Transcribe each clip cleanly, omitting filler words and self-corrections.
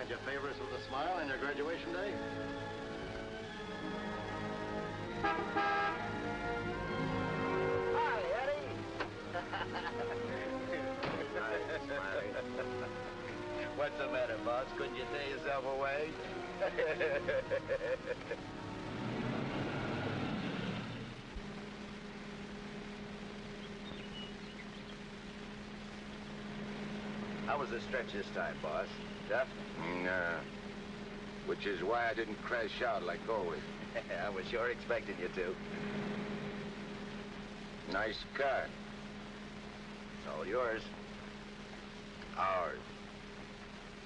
Can't you favor us with a smile on your graduation day? Hi, Eddie. Nice, smiling. What's the matter, boss? Couldn't you tear yourself away? How was the stretch this time, boss? Tough? Nah. Which is why I didn't crash out like always. I was sure expecting you to. Nice car. It's all yours. Ours.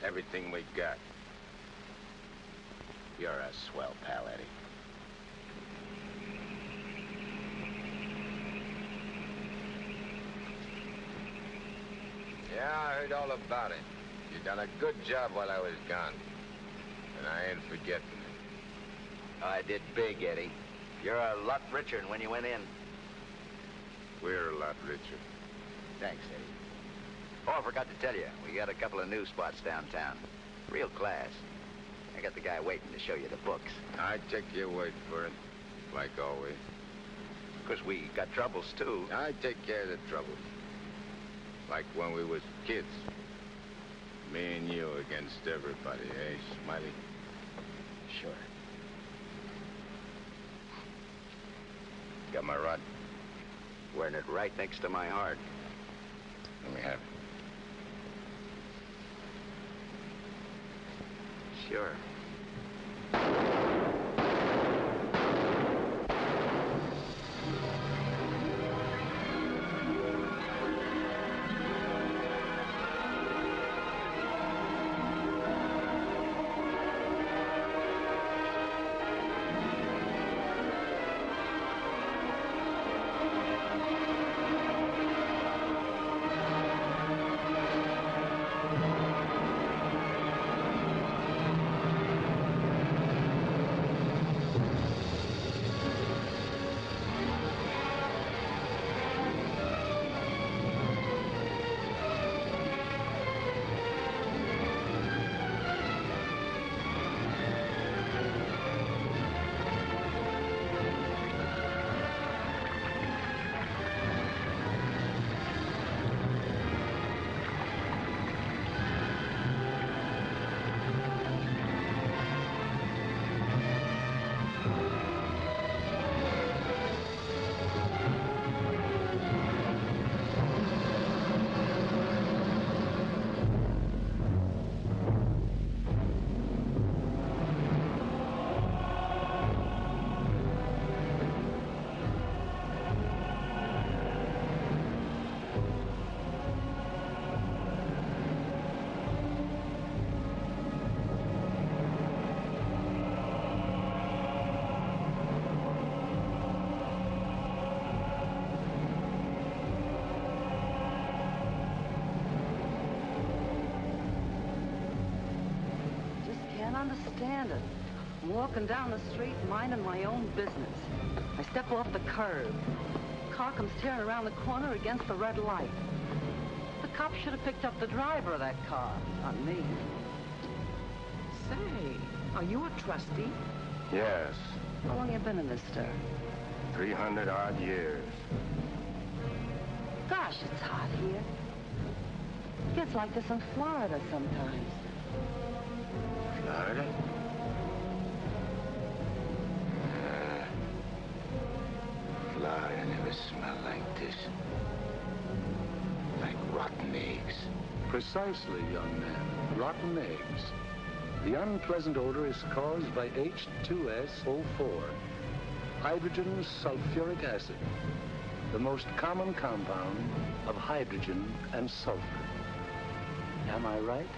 Everything we got. You're a swell pal, Eddie. Yeah, I heard all about it. You done a good job while I was gone. And I ain't forgetting it. I did big, Eddie. You're a lot richer than when you went in. We're a lot richer. Thanks, Eddie. Oh, I forgot to tell you, we got a couple of new spots downtown. Real class. I got the guy waiting to show you the books. I take your word for it, like always. Of course, we got troubles, too. I take care of the troubles. Like when we was kids. Me and you against everybody, eh, Smiley? Sure. Got my rod? Wearing it right next to my heart. Let me have it. Sure. Understand it. I'm walking down the street minding my own business. I step off the curb. Car comes tearing around the corner against the red light. The cop should have picked up the driver of that car, not me. Say, are you a trustee? Yes. How long you been in this stir? 300 odd years. Gosh, it's hot here. Gets like this in Florida sometimes. Florida? Florida never smelled like this. Like rotten eggs. Precisely, young man. Rotten eggs. The unpleasant odor is caused by H2SO4, hydrogen sulfuric acid, the most common compound of hydrogen and sulfur. Am I right?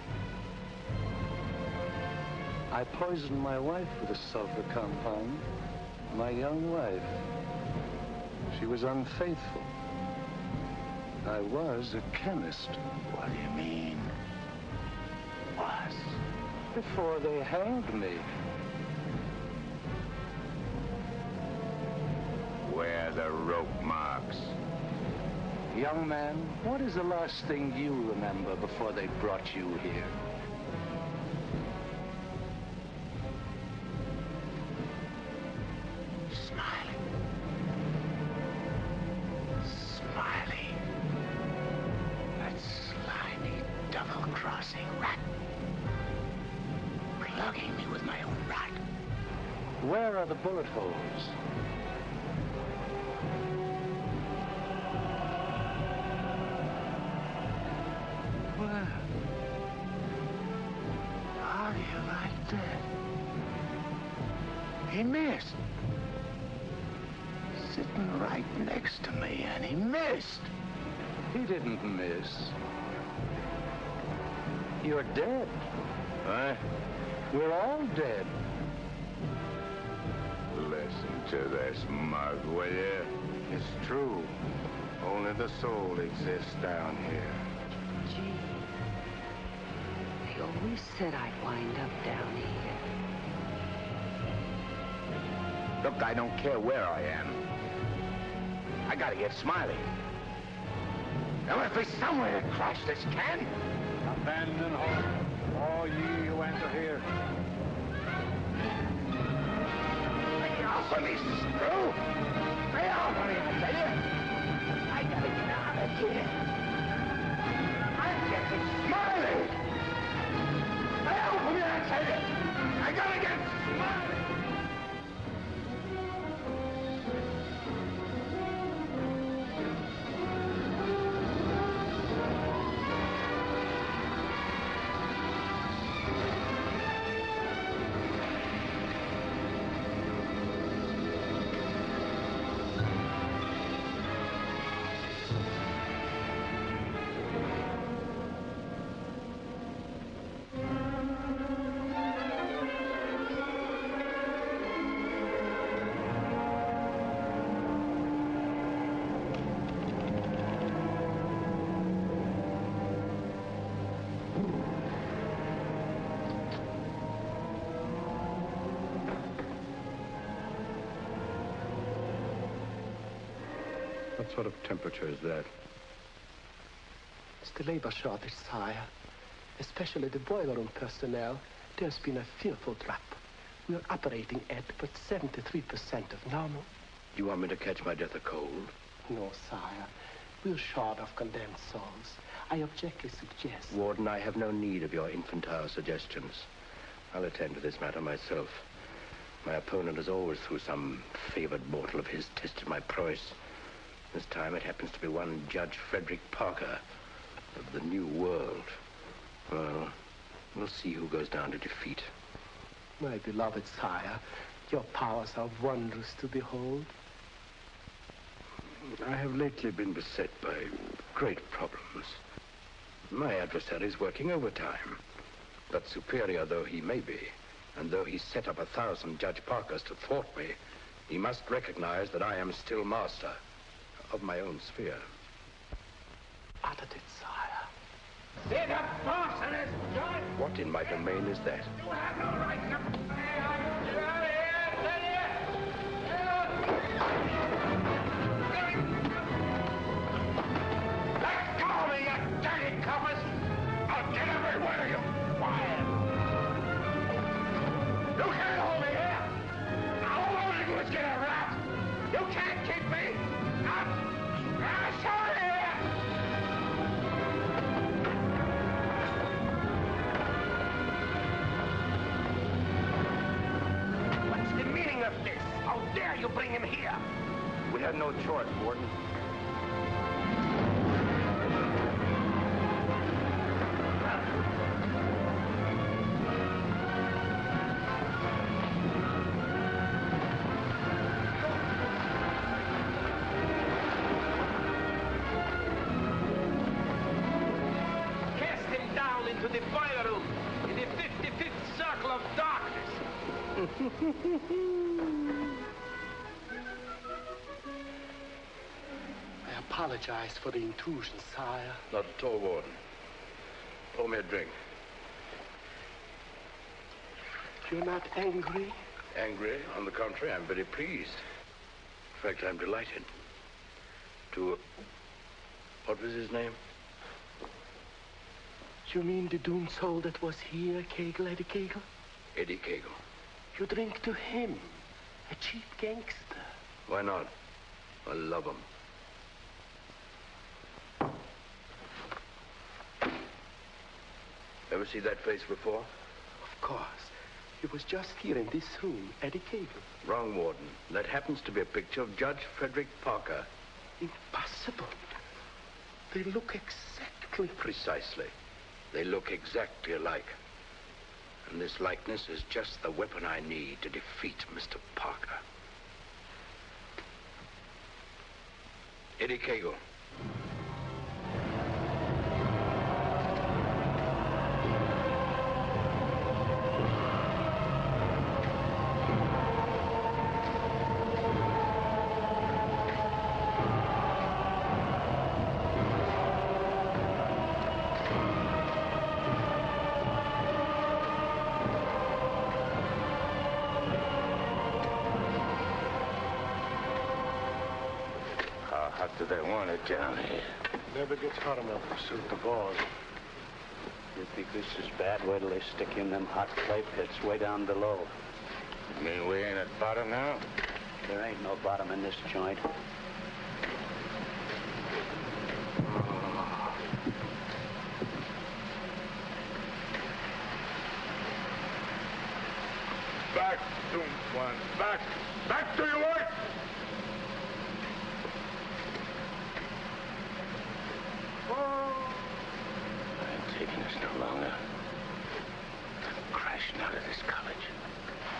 I poisoned my wife with a sulfur compound, my young wife. She was unfaithful. I was a chemist. What do you mean? Was. Before they hanged me. Where are the rope marks? Young man, what is the last thing you remember before they brought you here? Where are the bullet holes? Well, how do you like that? He missed. Sitting right next to me, and he missed. He didn't miss. You're dead. What? We're all dead. Listen to this mug, will you? It's true. Only the soul exists down here. Gee, they always said I'd wind up down here. Look, I don't care where I am. I gotta get Smiley. There must be somewhere to crash this can. Abandon hope, all ye who enter here. Lay off of me, screw! Lay off of me, I tell you! I gotta get out of here. I'm getting Smiley! Lay off of me, I tell you! I gotta get Smiley! What sort of temperature is that? It's the labor shortage, sire. Especially the boiler room personnel. There's been a fearful drop. We're operating at but 73% of normal. You want me to catch my death of cold? No, sire. We're short of condemned souls. I objectly suggest... Warden, I have no need of your infantile suggestions. I'll attend to this matter myself. My opponent has always, through some favored mortal of his, tested my prowess. This time it happens to be one Judge Frederick Parker of the New World. Well, we'll see who goes down to defeat. My beloved sire, your powers are wondrous to behold. I have lately been beset by great problems. My adversary is working overtime. But superior though he may be, and though he set up 1,000 Judge Parkers to thwart me, he must recognize that I am still master of my own sphere. Uttered it, sire. See the boss of this joint? What in my domain is that? You have no right to... Get out of here! Get here! Let go of me, you dirty coppers! I'll get every one of you quiet! You can't hold me here! All I want to do is get a rat! You can't keep me! I'm sorry here! What's the meaning of this? How dare you bring him here? We had no choice, Warden. Cast him down into the boiler room in the 55th circle of darkness. I apologize for the intrusion, sire. Not at all, Warden. Pour me a drink. You're not angry? Angry? On the contrary, I'm very pleased. In fact, I'm delighted. What was his name? You mean the doomed soul that was here, Kegel, Eddie Kegel? Eddie Kegel. You drink to him, a cheap gangster. Why not? I love him. Ever see that face before? Of course. He was just here in this room, Eddie Cagle. Wrong, Warden. That happens to be a picture of Judge Frederick Parker. Impossible. They look exactly... Precisely. They look exactly alike. And this likeness is just the weapon I need to defeat Mr. Parker. Eddie Cagle. Do they want it down here? Never gets hot enough to suit the boss. You think this is bad? Wait till they stick you in them hot clay pits way down below. You mean we ain't at bottom now? There ain't no bottom in this joint. Back, One. Back! Back to your work! I ain't taking this no longer. I'm crashing out of this college.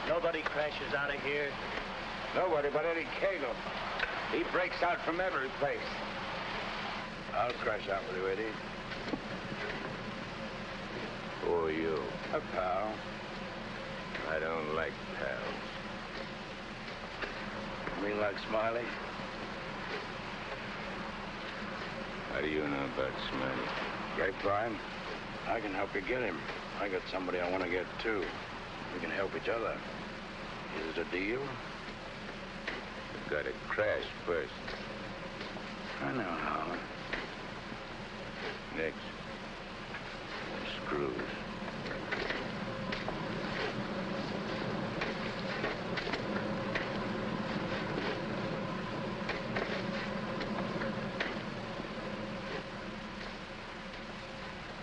Nobody crashes out of here. Nobody but Eddie Cagle. He breaks out from every place. I'll crash out with you, Eddie. Who are you? A pal. I don't like pals. You mean like Smiley? How do you know about Smiley? Grapevine. I can help you get him. I got somebody I want to get, too. We can help each other. Is it a deal? You gotta crash first. I know how. Next. Screws.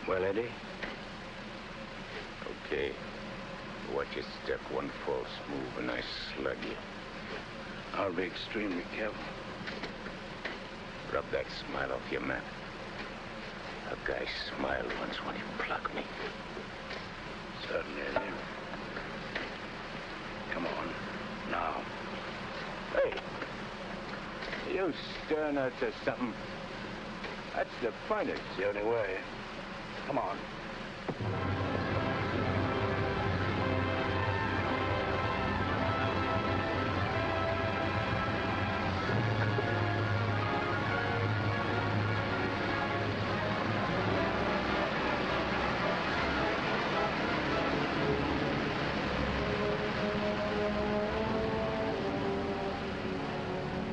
Well, Eddie? Okay. Watch your step. One false move and I slug you. I'll be extremely careful. Rub that smile off your map. A guy smiled once when he plucked me. Certainly, Eddie. Come on. Now. Hey! You stirring us to something? That's the point. It's the only way. Come on.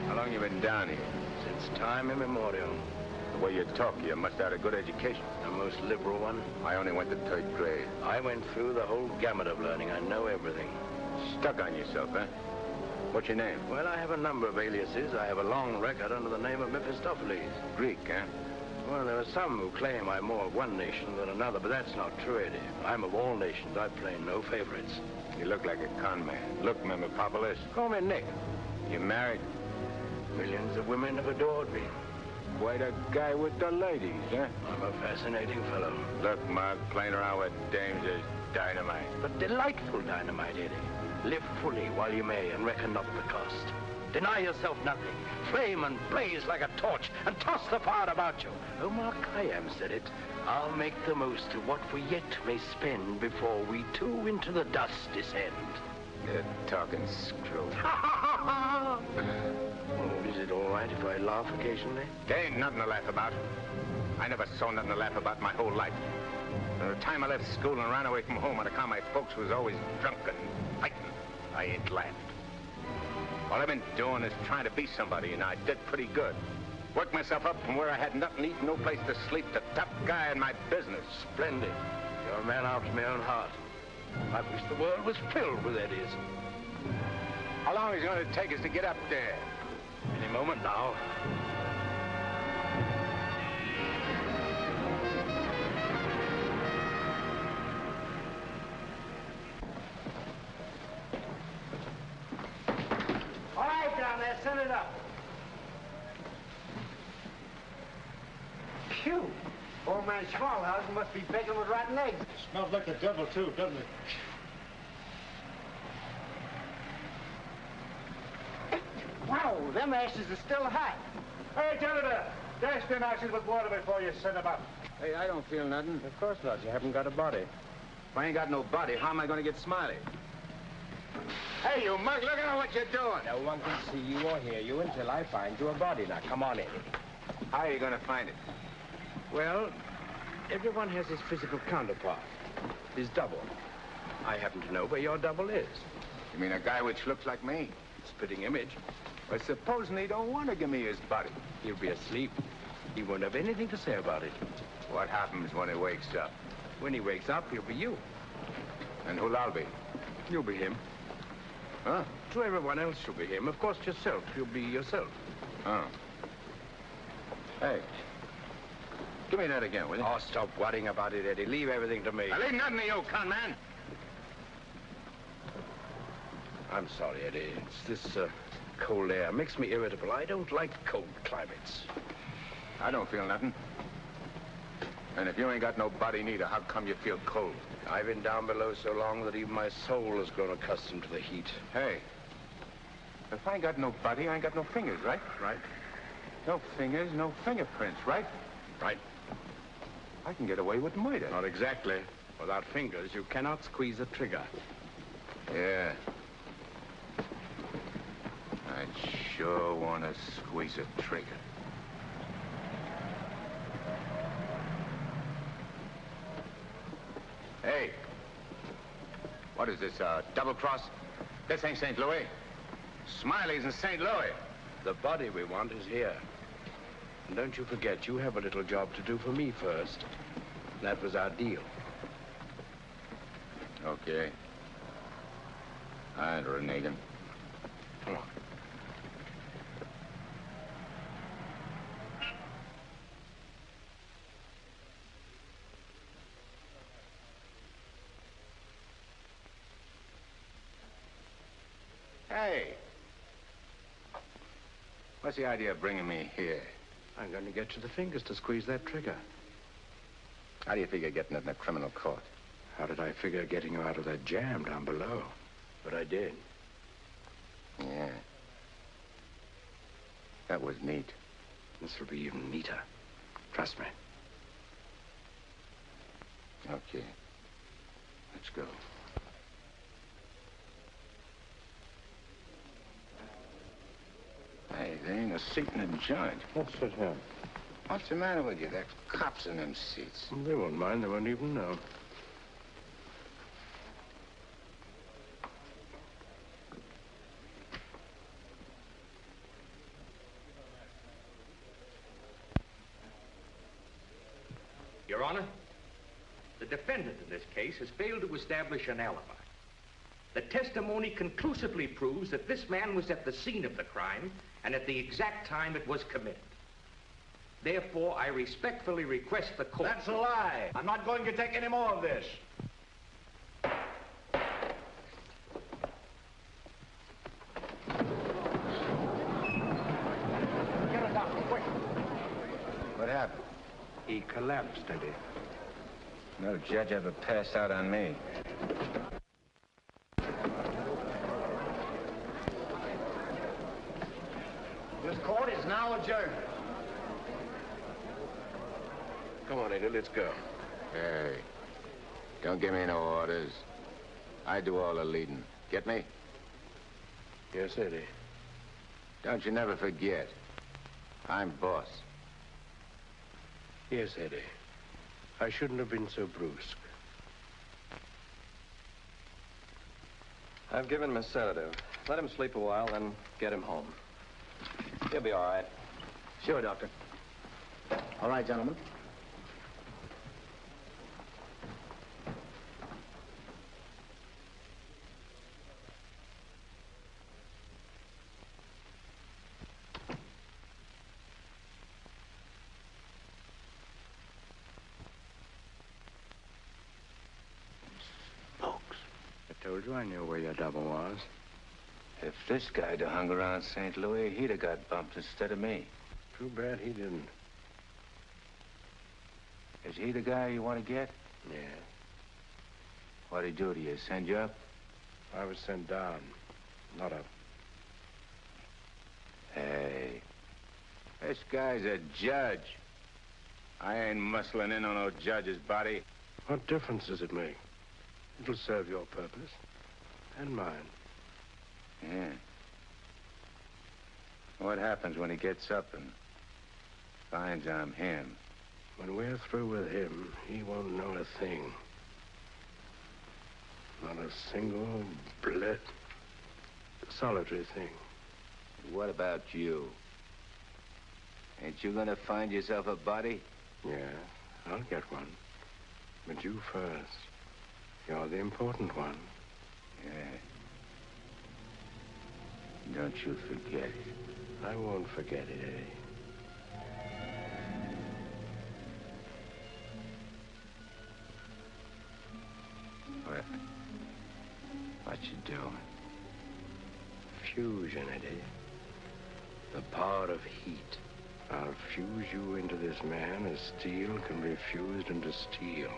How long you been down here? Since time immemorial. The way you talk, you must have had a good education. The most liberal one. I only went to 3rd grade. I went through the whole gamut of learning. I know everything. Stuck on yourself, huh? What's your name? Well, I have a number of aliases. I have a long record under the name of Mephistopheles. Greek, huh? Well, there are some who claim I'm more of one nation than another, but that's not true, Eddie. I'm of all nations. I play no favorites. You look like a con man. Look, Mephistopheles. Call me Nick. You married? Millions of women have adored me. Quite a guy with the ladies, huh? I'm a fascinating fellow. Look, Mark, playing around with dames is dynamite. But delightful dynamite, Eddie. Live fully while you may and reckon not the cost. Deny yourself nothing. Flame and blaze like a torch and toss the fire about you. Oh, Mark Khayyam said it. I'll make the most of what we yet may spend before we too into the dust descend. You're talking screw. Oh, is it all right if I laugh occasionally? There ain't nothing to laugh about. I never saw nothing to laugh about my whole life. From the time I left school and ran away from home on account my folks was always drunk and fighting, I ain't laughed. All I've been doing is trying to be somebody, and I did pretty good. Worked myself up from where I had nothing to eat, no place to sleep, to top guy in my business. Splendid. You're a man after my own heart. I wish the world was filled with Eddies. How long is it going to take us to get up there? Any moment now. there, send it up. Phew. Old man Schmalhausen must be begging with rotten eggs. Smells like the devil, too, doesn't it? Wow, them ashes are still hot. Hey, janitor, dash them ashes with water before you send them up. Hey, I don't feel nothing. Of course not. You haven't got a body. If I ain't got no body, how am I going to get Smiley? Hey, you mug, look at what you're doing. No one can see you or hear you until I find you a body. Now, come on, Eddie. How are you going to find it? Well, everyone has his physical counterpart, his double. I happen to know where your double is. You mean a guy which looks like me? Spitting image. Well, supposing he don't want to give me his body. He'll be asleep. He won't have anything to say about it. What happens when he wakes up? When he wakes up, he'll be you. And who'll I be? You'll be him. Huh? To everyone else, you'll be him. Of course, yourself. You'll be yourself. Oh. Hey. Give me that again, will you? Oh, stop worrying about it, Eddie. Leave everything to me. I leave nothing to you, con man. I'm sorry, Eddie. It's this cold air. Makes me irritable. I don't like cold climates. I don't feel nothing. And if you ain't got no body neither, how come you feel cold? I've been down below so long that even my soul has grown accustomed to the heat. Hey, if I ain't got no body, I ain't got no fingers, right? Right. No fingers, no fingerprints, right? Right. I can get away with murder. Not exactly. Without fingers, you cannot squeeze a trigger. Yeah. I'd sure want to squeeze a trigger. Hey, what is this, double cross? This ain't St. Louis. Smiley's in St. Louis. The body we want is here. And don't you forget, you have a little job to do for me first. That was our deal. Okay. All right, reneging. Come on. Hey. What's the idea of bringing me here? I'm going to get you the fingers to squeeze that trigger. How do you figure getting it in a criminal court? How did I figure getting you out of that jam down below? But I did. Yeah. That was neat. This will be even neater. Trust me. Okay. Let's go. Hey, there ain't a seat in the joint. What's that here? What's the matter with you? There's cops in them seats. They won't mind. They won't even know. Your Honor, the defendant in this case has failed to establish an alibi. The testimony conclusively proves that this man was at the scene of the crime and at the exact time it was committed. Therefore, I respectfully request the court... That's a lie. I'm not going to take any more of this. Get a doctor, quick. What happened? He collapsed, Eddie. No judge ever passed out on me. This court is now adjourned. Come on, Eddie, let's go. Hey, don't give me no orders. I do all the leading. Get me? Yes, Eddie. Don't you never forget. I'm boss. Yes, Eddie. I shouldn't have been so brusque. I've given him a sedative. Let him sleep a while, then get him home. He'll be all right. Sure, Doctor. All right, gentlemen. I told you I knew where your double was. If this guy'd have hung around St. Louis, he'd have got bumped instead of me. Too bad he didn't. Is he the guy you want to get? Yeah. What'd he do to you? Send you up? I was sent down, not up. Hey, this guy's a judge. I ain't muscling in on no judge's body. What difference does it make? It'll serve your purpose. And mine. Yeah. What happens when he gets up and finds I'm him? When we're through with him, he won't know a thing. Not a single solitary thing. What about you? Ain't you gonna find yourself a body? Yeah, I'll get one. But you first. You're the important one. Yeah. Don't you forget it. I won't forget it, eh? What you doing? Fusion, Eddie. The power of heat. I'll fuse you into this man as steel can be fused into steel.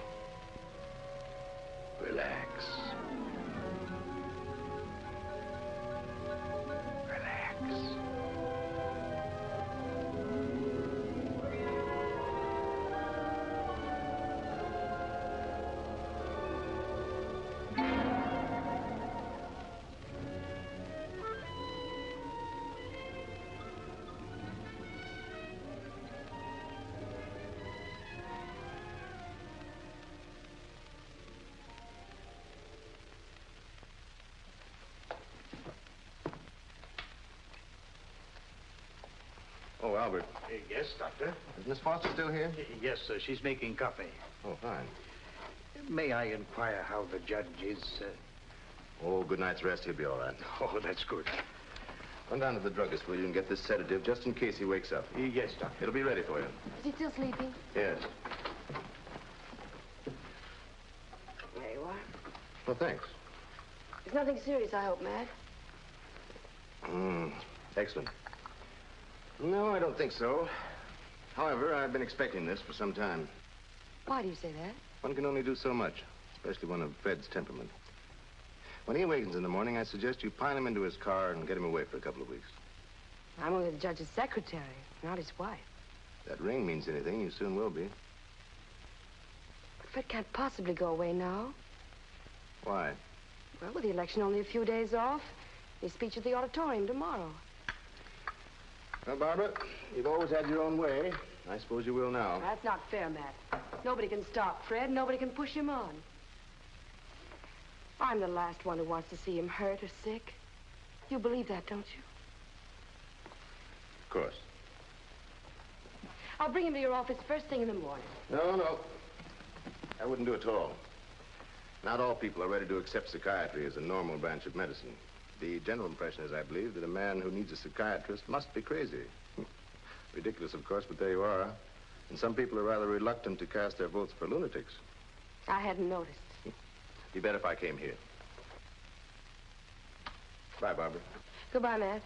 Relax. Relax. Oh, Albert. Yes, Doctor? Is Miss Foster still here? Yes, sir. She's making coffee. Oh, fine. May I inquire how the judge is? Oh, good night's rest. He'll be all right. Oh, that's good. Run down to the druggist, will you, and get this sedative just in case he wakes up. Yes, Doctor. It'll be ready for you. Is he still sleeping? Yes. There you are. Well, thanks. It's nothing serious, I hope, Matt. Excellent. No, I don't think so. However, I've been expecting this for some time. Why do you say that? One can only do so much, especially one of Fred's temperament. When he awakens in the morning, I suggest you pile him into his car and get him away for a couple of weeks. I'm only the judge's secretary, not his wife. If that ring means anything, you soon will be. But Fred can't possibly go away now. Why? Well, with the election only a few days off, his speech at the auditorium tomorrow. Well, Barbara, you've always had your own way. I suppose you will now. That's not fair, Matt. Nobody can stop Fred. Nobody can push him on. I'm the last one who wants to see him hurt or sick. You believe that, don't you? Of course. I'll bring him to your office first thing in the morning. No. I wouldn't do it at all. Not all people are ready to accept psychiatry as a normal branch of medicine. The general impression is, I believe, that a man who needs a psychiatrist must be crazy. Ridiculous, of course, but there you are. And some people are rather reluctant to cast their votes for lunatics. I hadn't noticed. Be better if I came here. Bye, Barbara. Goodbye, Matt.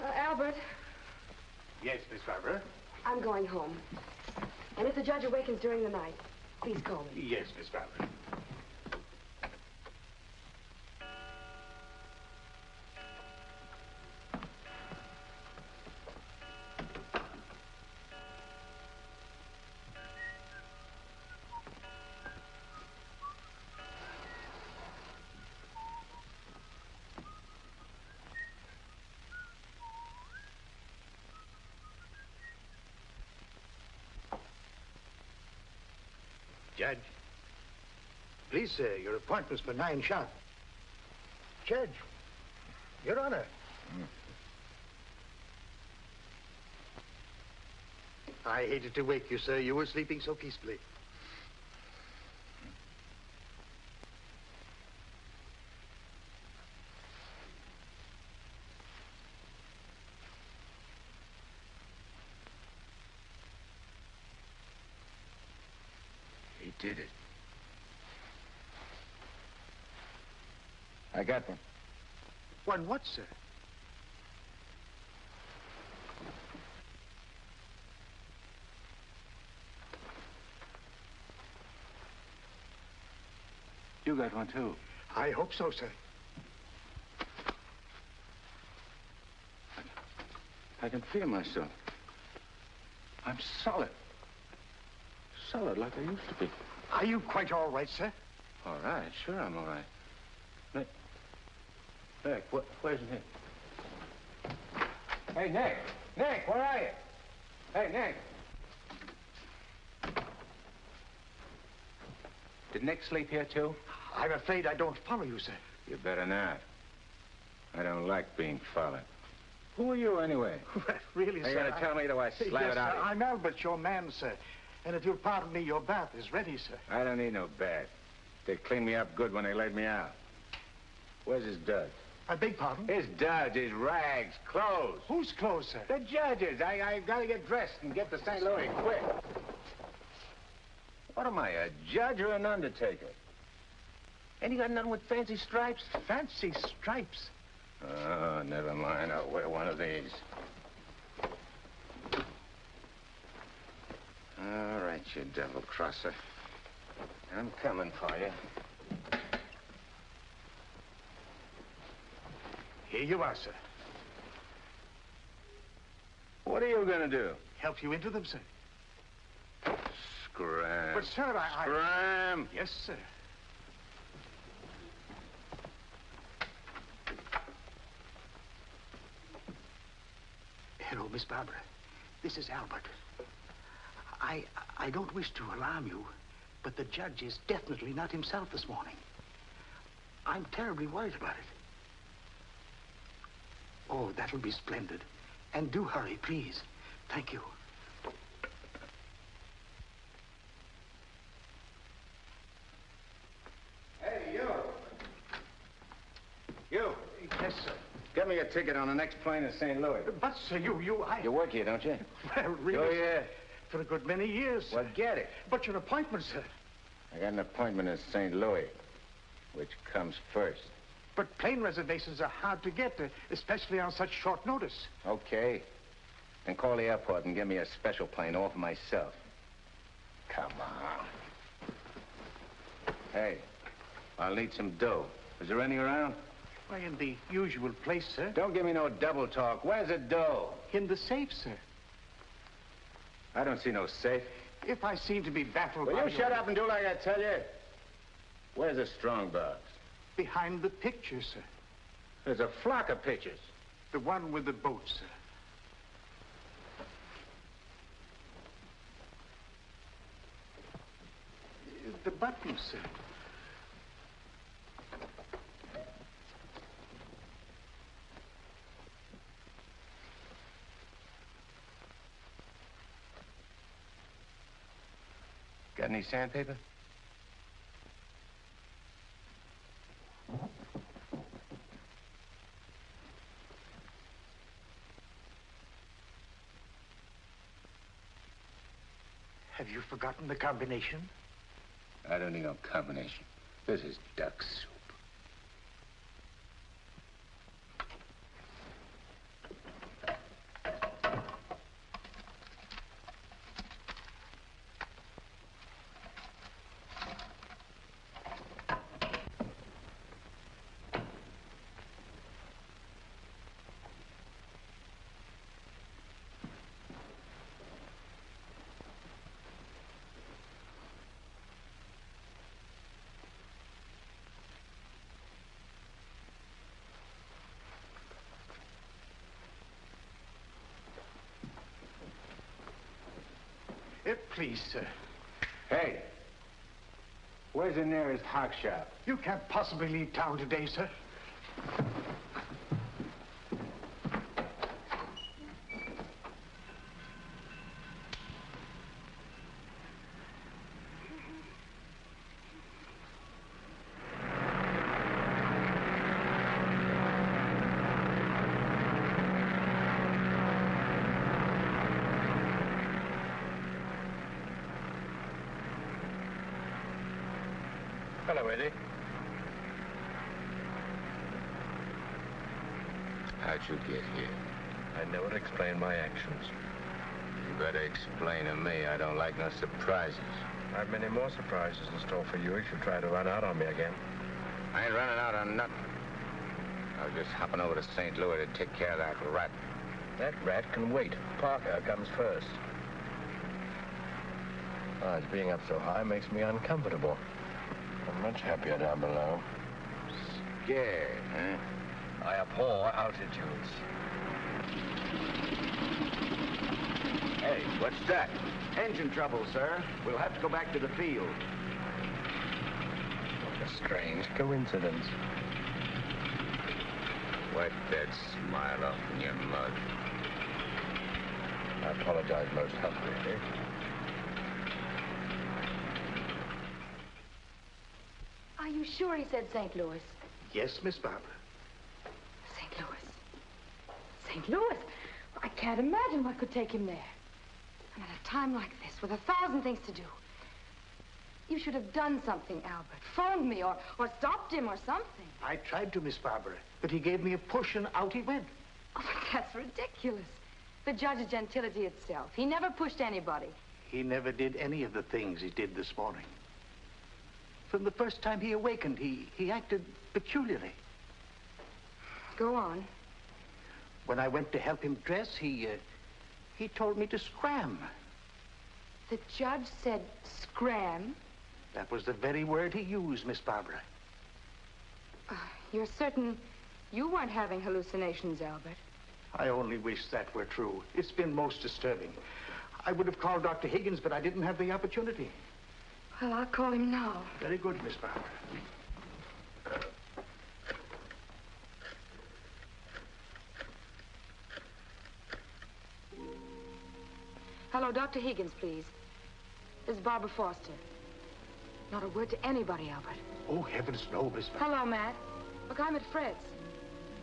Albert. Yes, Miss Barbara? I'm going home. And if the judge awakens during the night, please call me. Yes, Miss Barbara. Judge. Please, sir, your appointment's for 9 sharp. Judge. Your Honor. I hated to wake you, sir. You were sleeping so peacefully. He did it. I got one. One what, sir? You got one, too. I hope so, sir. I can feel myself. I'm solid. Solid like I used to be. Are you quite all right, sir? All right, sure I'm all right. Nick, where's Nick? Hey, Nick! Nick, where are you? Hey, Nick! Did Nick sleep here, too? I'm afraid I don't follow you, sir. You better not. I don't like being followed. Who are you, anyway? Really, Are you sir? going to tell me, do I slap yes, it out sir, of you? I'm Albert, your man, sir. And if you'll pardon me, your bath is ready, sir. I don't need no bath. They cleaned me up good when they laid me out. Where's his duds? I beg pardon? His duds, his rags, clothes. Whose clothes, sir? The judge's. I got to get dressed and get to St. Louis quick. What am I, a judge or an undertaker? Ain't you got nothing with fancy stripes? Fancy stripes? Oh, never mind. I'll wear one of these. All right, you devil crosser. I'm coming for you. Here you are, sir. What are you going to do? Help you into them, sir. Scram. But, sir, Scram. Yes, sir. Hello, Miss Barbara. This is Albert. I don't wish to alarm you, but the judge is definitely not himself this morning. I'm terribly worried about it. Oh, that'll be splendid. And do hurry, please. Thank you. Hey, you. You. Yes, sir. Get me a ticket on the next plane to St. Louis. But, sir, You work here, don't you? Well, really, Oh, yeah. for a good many years. Well, get it. But your appointment, sir. I got an appointment in St. Louis. Which comes first? But plane reservations are hard to get, especially on such short notice. Okay. Then call the airport and give me a special plane all for myself. Come on. Hey, I'll need some dough. Is there any around? Why, in the usual place, sir. Don't give me no double talk. Where's the dough? In the safe, sir. I don't see no safe. If I seem to be baffled Will by you shut up and do like I tell you? Where's the strong box? Behind the picture, sir. There's a flock of pictures. The one with the boat, sir. The button, sir. Got any sandpaper? Have you forgotten the combination? I don't need no combination. This is duck soup. Please, sir. Hey, where's the nearest hock shop? You can't possibly leave town today, sir. Hello, Eddie. How'd you get here? I never explain my actions. You better explain to me. I don't like no surprises. I have many more surprises in store for you if you try to run out on me again. I ain't running out on nothing. I was just hopping over to St. Louis to take care of that rat. That rat can wait. Parker comes first. Oh, being up so high makes me uncomfortable. I'm much happier down below. Scared, huh? I abhor altitudes. Hey, what's that? Engine trouble, sir. We'll have to go back to the field. What a strange coincidence. Wipe that smile off in your mug. I apologize most humbly. Are you sure he said St. Louis? Yes, Miss Barbara. St. Louis. St. Louis? I can't imagine what could take him there. And at a time like this, with 1,000 things to do. You should have done something, Albert. Phoned me or stopped him or something. I tried to, Miss Barbara, but he gave me a push and out he went. Oh, but that's ridiculous. The judge is gentility itself. He never pushed anybody. He never did any of the things he did this morning. From the first time he awakened, he acted peculiarly. Go on. When I went to help him dress, he told me to scram. The judge said scram? That was the very word he used, Miss Barbara. You're certain you weren't having hallucinations, Albert? I only wish that were true. It's been most disturbing. I would have called Dr. Higgins, but I didn't have the opportunity. Well, I'll call him now. Very good, Miss Barbara. Hello, Dr. Higgins, please. This is Barbara Foster. Not a word to anybody, Albert. Oh, heavens, no, Miss Barbara. Hello, Matt. Look, I'm at Fred's.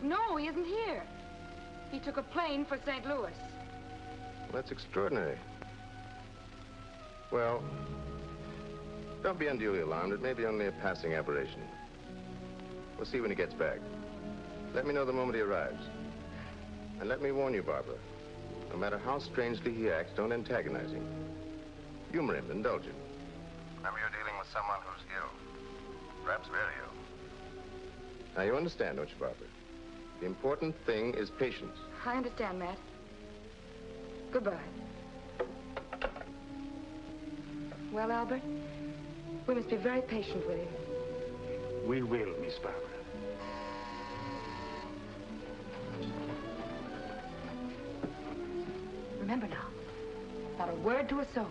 No, he isn't here. He took a plane for St. Louis. That's extraordinary. Well, don't be unduly alarmed. It may be only a passing aberration. We'll see when he gets back. Let me know the moment he arrives. And let me warn you, Barbara. No matter how strangely he acts, don't antagonize him. Humor him, indulge him. Remember, you're dealing with someone who's ill. Perhaps very ill. Now, you understand, don't you, Barbara? The important thing is patience. I understand, Matt. Goodbye. Well, Albert, we must be very patient with him. We will, Miss Barbara. Remember now, not a word to a soul.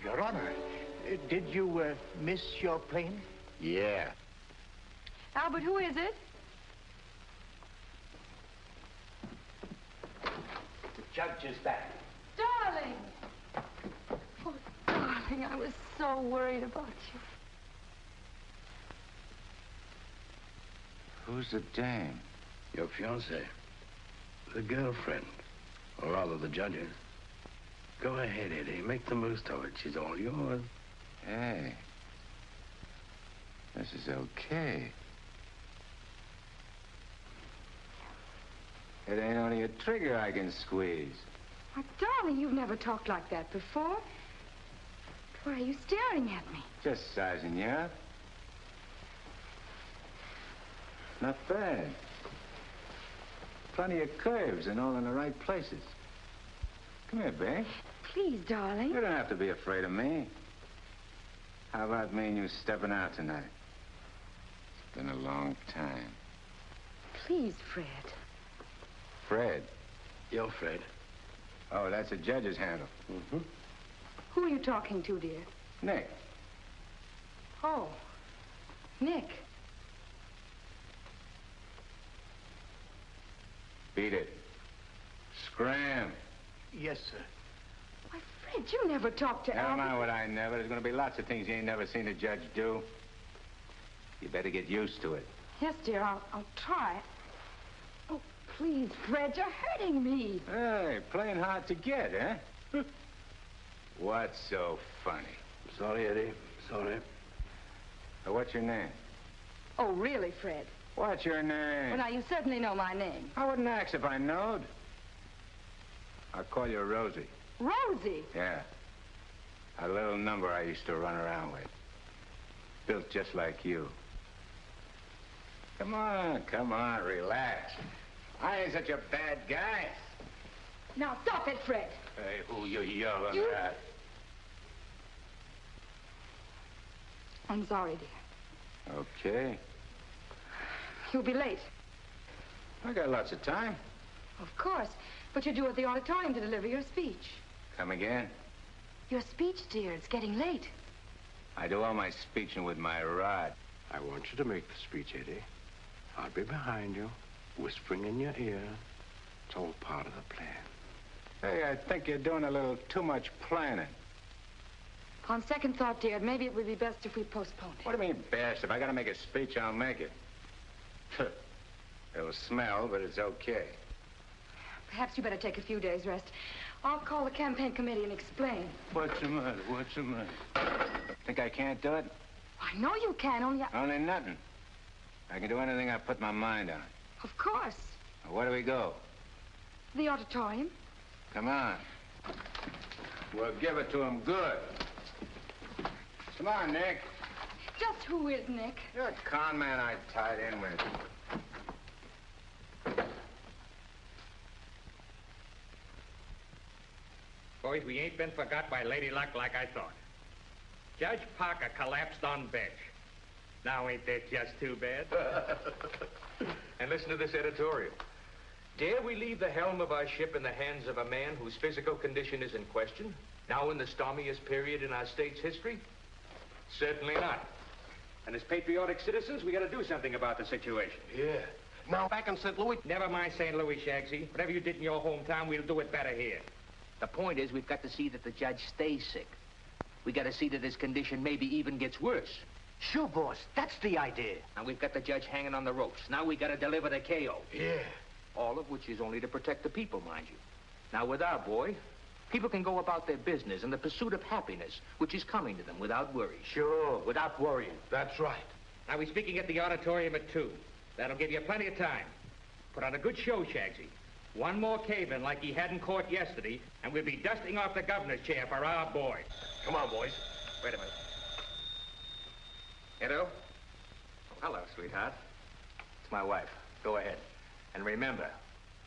Your Honor, did you miss your plane? Yeah. Albert, who is it? The judge is back. Darling! Oh, darling, I was so worried about you. Who's the dame? Your fiancée. The girlfriend. Or rather, the judge's. Go ahead, Eddie. Make the most of it. She's all yours. Hey. This is okay. It ain't only a trigger I can squeeze. My darling, you've never talked like that before. Why are you staring at me? Just sizing you up. Not bad. Plenty of curves and all in the right places. Come here, babe. Please, darling. You don't have to be afraid of me. How about me and you stepping out tonight? It's been a long time. Please, Fred. Fred? You're Fred. Oh, that's a judge's handle. Mm-hmm. Who are you talking to, dear? Nick. Oh, Nick. Beat it. Scram. Yes, sir. Why, Fred, you never talked to Never Albert. mind what I never. There's going to be lots of things you ain't never seen a judge do. You better get used to it. Yes, dear, I'll try. Oh, Please, Fred, you're hurting me. Hey, playing hard to get, huh? What's so funny? Sorry, Eddie. Sorry. What's your name? Oh, really, Fred? What's your name? Well, now, you certainly know my name. I wouldn't ask if I knowed. I'll call you Rosie. Rosie? Yeah. A little number I used to run around with. Built just like you. Come on, relax. I ain't such a bad guy. Now, stop it, Fred. Hey, who you yelling at? I'm sorry, dear. Okay. You'll be late. I got lots of time. Of course. But you're due at the auditorium to deliver your speech. Come again? Your speech, dear. It's getting late. I do all my speeching with my rod. I want you to make the speech, Eddie. I'll be behind you, whispering in your ear. It's all part of the plan. Hey, I think you're doing a little too much planning. On second thought, dear, maybe it would be best if we postponed it. What do you mean, best? If I gotta make a speech, I'll make it. It'll smell, but it's okay. Perhaps you better take a few days' rest. I'll call the campaign committee and explain. What's the matter? What's the matter? Think I can't do it? I know you can, Only nothing. I can do anything I put my mind on. Of course. Now, where do we go? The auditorium. Come on. We'll give it to him good. Come on, Nick. Just who is Nick? You're a con man I tied in with. Boys, we ain't been forgot by Lady Luck like I thought. Judge Parker collapsed on bench. Now ain't that just too bad? And listen to this editorial. Dare we leave the helm of our ship in the hands of a man whose physical condition is in question, now in the stormiest period in our state's history? Certainly not. And as patriotic citizens, we gotta do something about the situation. Yeah. Now, back in St. Louis... Never mind St. Louis, Shagsy. Whatever you did in your hometown, we'll do it better here. The point is, we've got to see that the judge stays sick. We got to see that his condition maybe even gets worse. Sure, boss. That's the idea. And we've got the judge hanging on the ropes. Now we got to deliver the KO. Yeah. All of which is only to protect the people, mind you. Now, with our boy, people can go about their business in the pursuit of happiness, which is coming to them without worry. Sure, without worrying. That's right. Now, we're speaking at the auditorium at 2. That'll give you plenty of time. Put on a good show, Shagsy. One more cave-in like he had in court yesterday, and we'll be dusting off the governor's chair for our boy. Come on, boys. Wait a minute. Edo? Hello, sweetheart. It's my wife. Go ahead. And remember,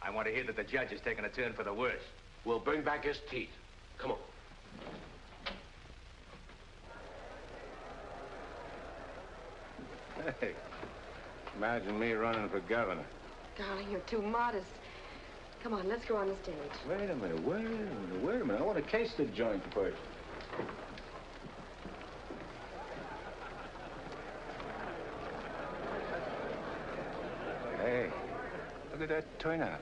I want to hear that the judge is taking a turn for the worse. We'll bring back his teeth. Come on. Hey, imagine me running for governor. Darling, you're too modest. Come on, let's go on the stage. Wait a minute. I want to case the joint first. Hey, look at that turnout.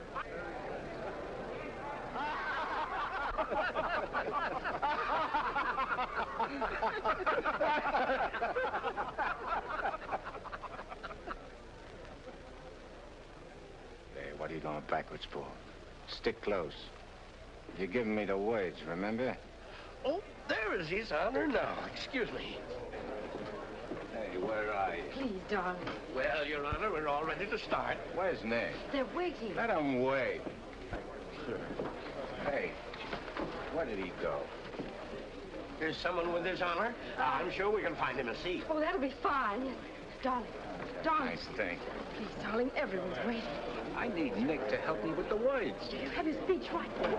Hey, what are you going backwards for? Stick close. You're giving me the words, remember? Oh, there is His Honor now. Excuse me. Hey, where are you? Please, darling. Well, Your Honor, we're all ready to start. Where's Nick? They're waiting. Let him wait. Hey, where did he go? There's someone with His Honor. I'm sure we can find him a seat. Oh, that'll be fine. Yes. Darling. Nice thing. Please, darling, everyone's waiting. I need Nick to help me with the words. You have your speech right there.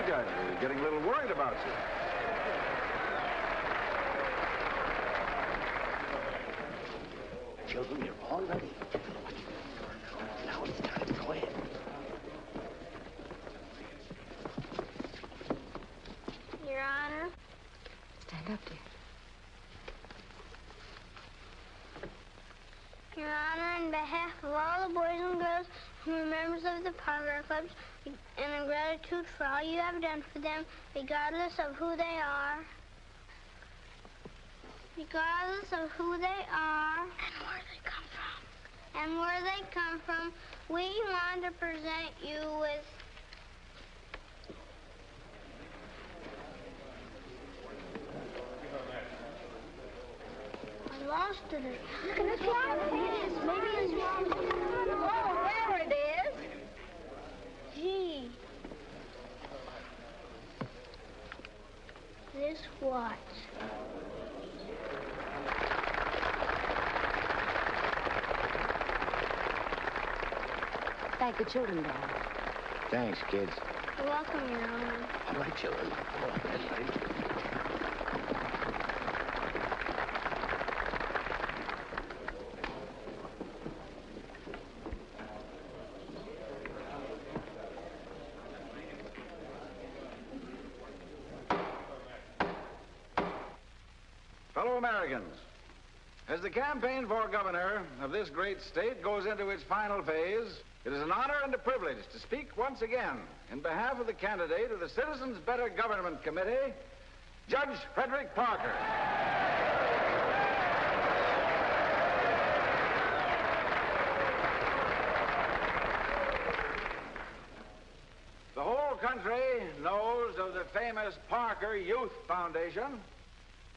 We're getting a little worried about you. Children, you're all ready. Now it's time. Go ahead. Your Honor. Stand up, dear. Your Honor, on behalf of all the boys and girls who are members of the Parker Clubs, and in gratitude for all you have done for them, regardless of who they are. Regardless of who they are. And where they come from. And where they come from, we want to present you with... I lost it. Look at this one. Yes, maybe it's wrong. Oh, there it is. Gee. This what? Thank the children, Dad. Thanks, kids. You're welcome, Your Honor. All right, children. All right. Fellow Americans, as the campaign for governor of this great state goes into its final phase, it is an honor and a privilege to speak once again in behalf of the candidate of the Citizens Better Government Committee, Judge Frederick Parker. The whole country knows of the famous Parker Youth Foundation,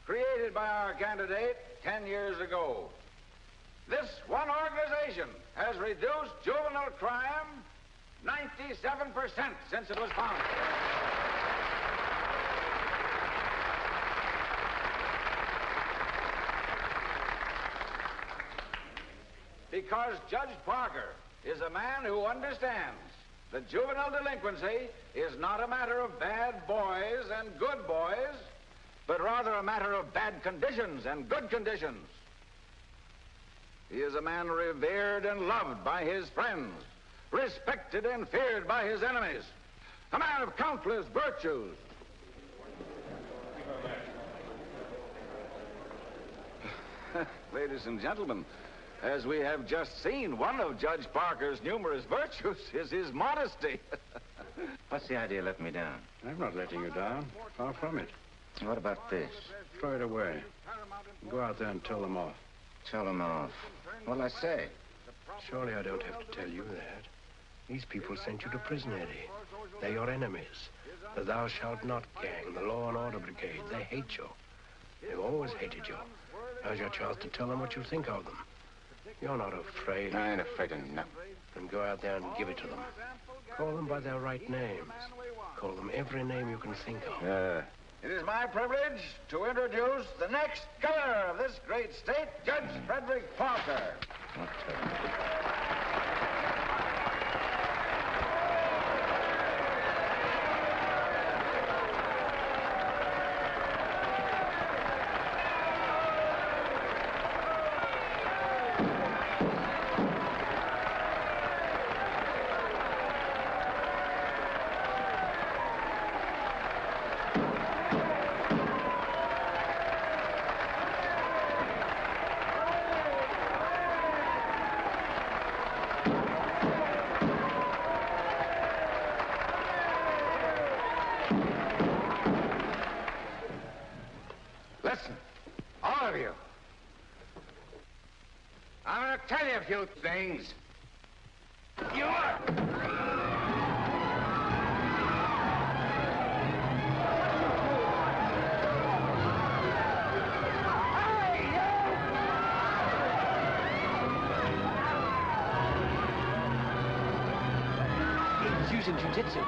created by our candidate 10 years ago. This one organization has reduced juvenile crime 97% since it was founded. Because Judge Parker is a man who understands that juvenile delinquency is not a matter of bad boys and good boys, but rather a matter of bad conditions and good conditions. He is a man revered and loved by his friends, respected and feared by his enemies, a man of countless virtues. Ladies and gentlemen, as we have just seen, one of Judge Parker's numerous virtues is his modesty. What's the idea of letting me down? I'm not letting you down. Far from it. What about this? Throw it away. Go out there and tell them off. Tell them off. What'll I say? Surely I don't have to tell you that. These people sent you to prison, Eddie. They're your enemies. The Thou Shalt Not gang, the Law and Order Brigade, they hate you. They've always hated you. Now's your chance to tell them what you think of them. You're not afraid. I ain't afraid of nothing. Then go out there and give it to them. Call them by their right names. Call them every name you can think of. It is my privilege to introduce the next governor of this great state, Judge Frederick Parker. Listen, all of you. I'm going to tell you a few things. You are... He's using jiu-jitsu.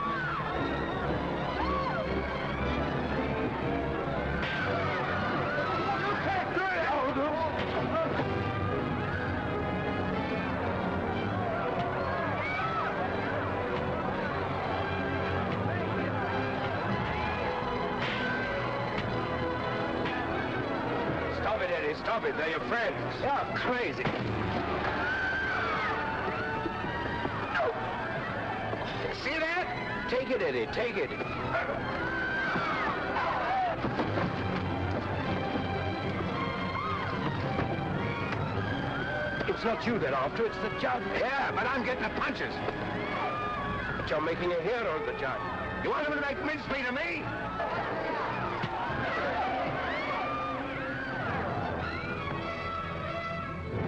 Stop it, they're your friends. You're crazy. See that? Take it, Eddie, take it. It's not you they're after, it's the judge. Yeah, but I'm getting the punches. But you're making a hero of the judge. You want him to make mincemeat of me?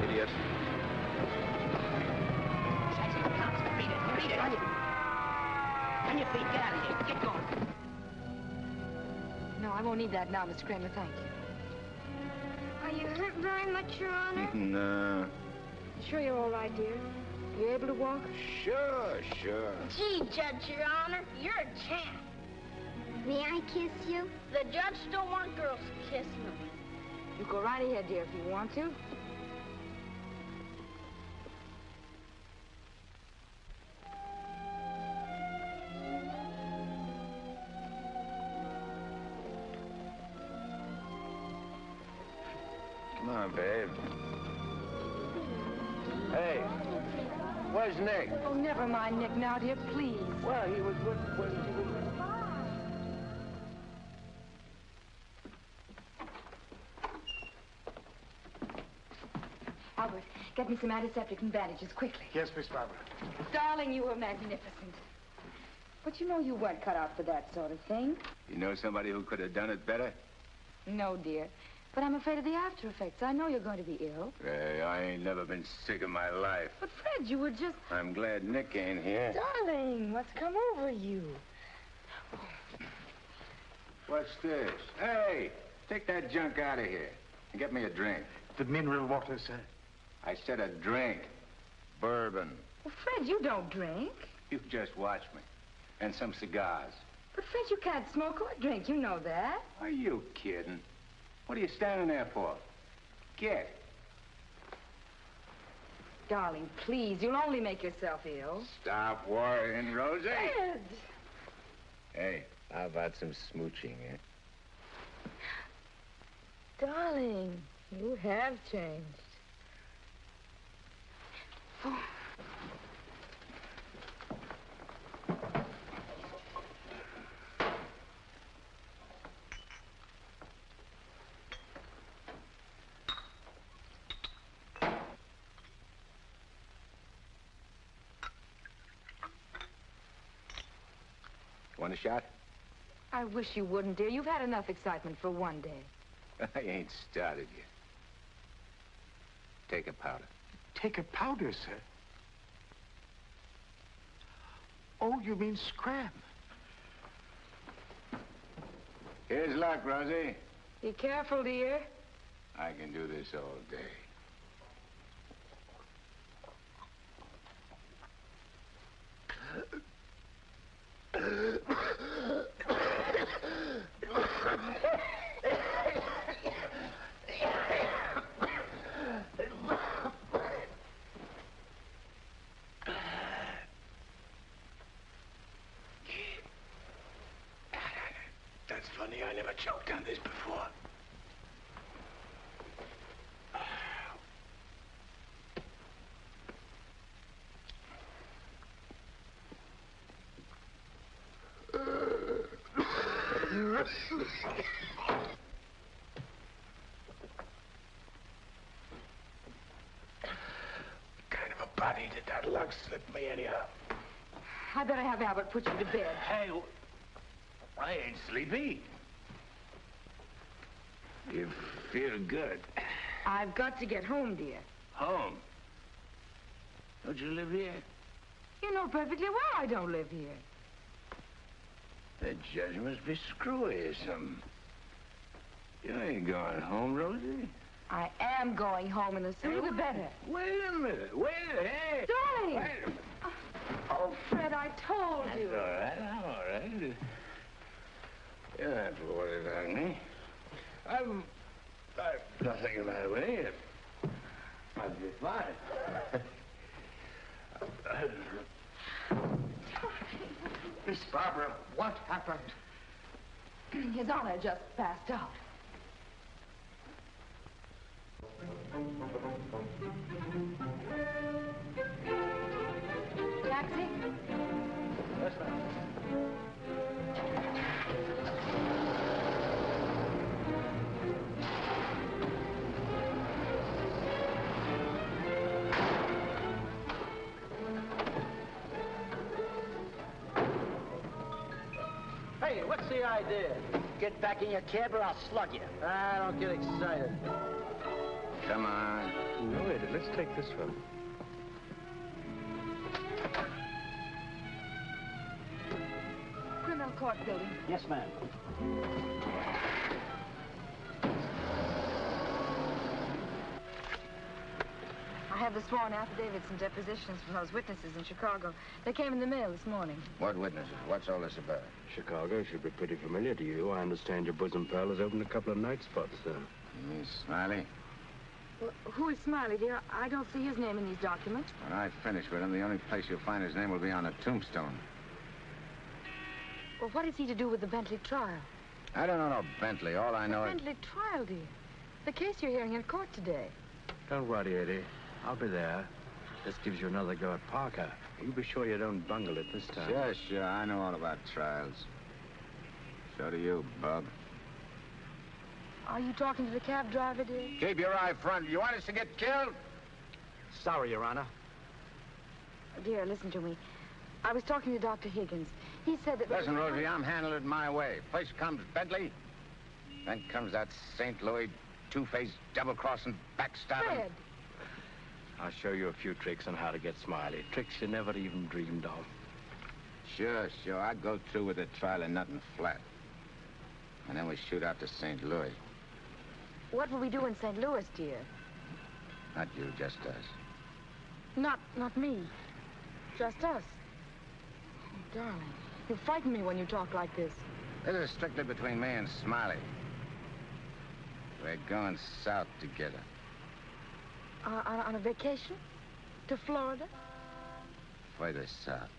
Idiot. Beat it. On your feet. Get out of here. Get going. No, I won't need that now, Mr. Kramer. Thank you. Are you hurt very much, Your Honor? No. Sure you're all right, dear? You able to walk? Sure. Gee, Judge, Your Honor, you're a champ. May I kiss you? The judge don't want girls kissing him. You go right ahead, dear, if you want to. Come on, babe. Hey, where's Nick? Oh, never mind Nick now, dear, please. Well, he was with Albert, get me some antiseptic and bandages, quickly. Yes, Miss Barbara. Darling, you were magnificent. But you know you weren't cut out for that sort of thing. You know somebody who could have done it better? No, dear. But I'm afraid of the after effects. I know you're going to be ill. Hey, I ain't never been sick in my life. But, Fred, you were just... I'm glad Nick ain't here. Darling, what's come over you? What's this? Hey, take that junk out of here and get me a drink. The mineral water, sir. I said a drink. Bourbon. Well, Fred, you don't drink. You just watch me. And some cigars. But, Fred, you can't smoke or drink. You know that. Are you kidding? What are you standing there for? Get. Darling, please, you'll only make yourself ill. Stop worrying, Rosie. Fred! Hey, how about some smooching, eh? Darling, you have changed. Oh. Want a shot? I wish you wouldn't, dear. You've had enough excitement for one day. I ain't started yet. Take a powder. Take a powder, sir? Oh, you mean scram? Here's luck, Rosie. Be careful, dear. I can do this all day. That's funny. I never choked on this before. What kind of a body did that lug slip me anyhow? I better have Albert put you to bed. Hey, I ain't sleepy. You feel good. I've got to get home, dear. Home? Don't you live here? You know perfectly well I don't live here. The judge must be screwy or something. You ain't going home, Rosie. I am going home, and the sooner the better. Wait a minute. Hey. Darling! Wait a minute. Oh, Fred, I told you. All right, I'm all right. You don't have to worry about me. I've nothing the matter with me. I'll be fine. Miss Barbara, what happened? His Honor just passed out. Taxi? Yes, ma'am. Hey, what's the idea? Get back in your cab or I'll slug you. I don't get excited. Come on. No, Eddie, let's take this one. Criminal court building. Yes, ma'am. I have the sworn affidavits and depositions from those witnesses in Chicago. They came in the mail this morning. What witnesses? What's all this about? Chicago should be pretty familiar to you. I understand your bosom pal has opened a couple of night spots there. Miss Smiley? Well, who is Smiley, dear? I don't see his name in these documents. When I finish with him, the only place you'll find his name will be on a tombstone. Well, what is he to do with the Bentley trial? I don't know no Bentley. All I know The Bentley trial, dear. The case you're hearing in court today. Don't worry, Eddie. I'll be there. This gives you another go at Parker. You be sure you don't bungle it this time. Sure. I know all about trials. So do you, Bub. Are you talking to the cab driver, dear? Keep your eye front. You want us to get killed? Sorry, Your Honor. Dear, listen to me. I was talking to Dr. Higgins. He said that... Listen, Rosie, I'm handling it my way. First comes Bentley, then comes that St. Louis two-faced double-crossing backstabbing. Fred! I'll show you a few tricks on how to get Smiley. Tricks you never even dreamed of. Sure. I'd go through with the trial and nothing flat. And then we shoot out to St. Louis. What will we do in St. Louis, dear? Not you, just us. Not me. Just us. Oh, darling, you frighten me when you talk like this. This is strictly between me and Smiley. We're going south together. On a vacation? To Florida? Further south.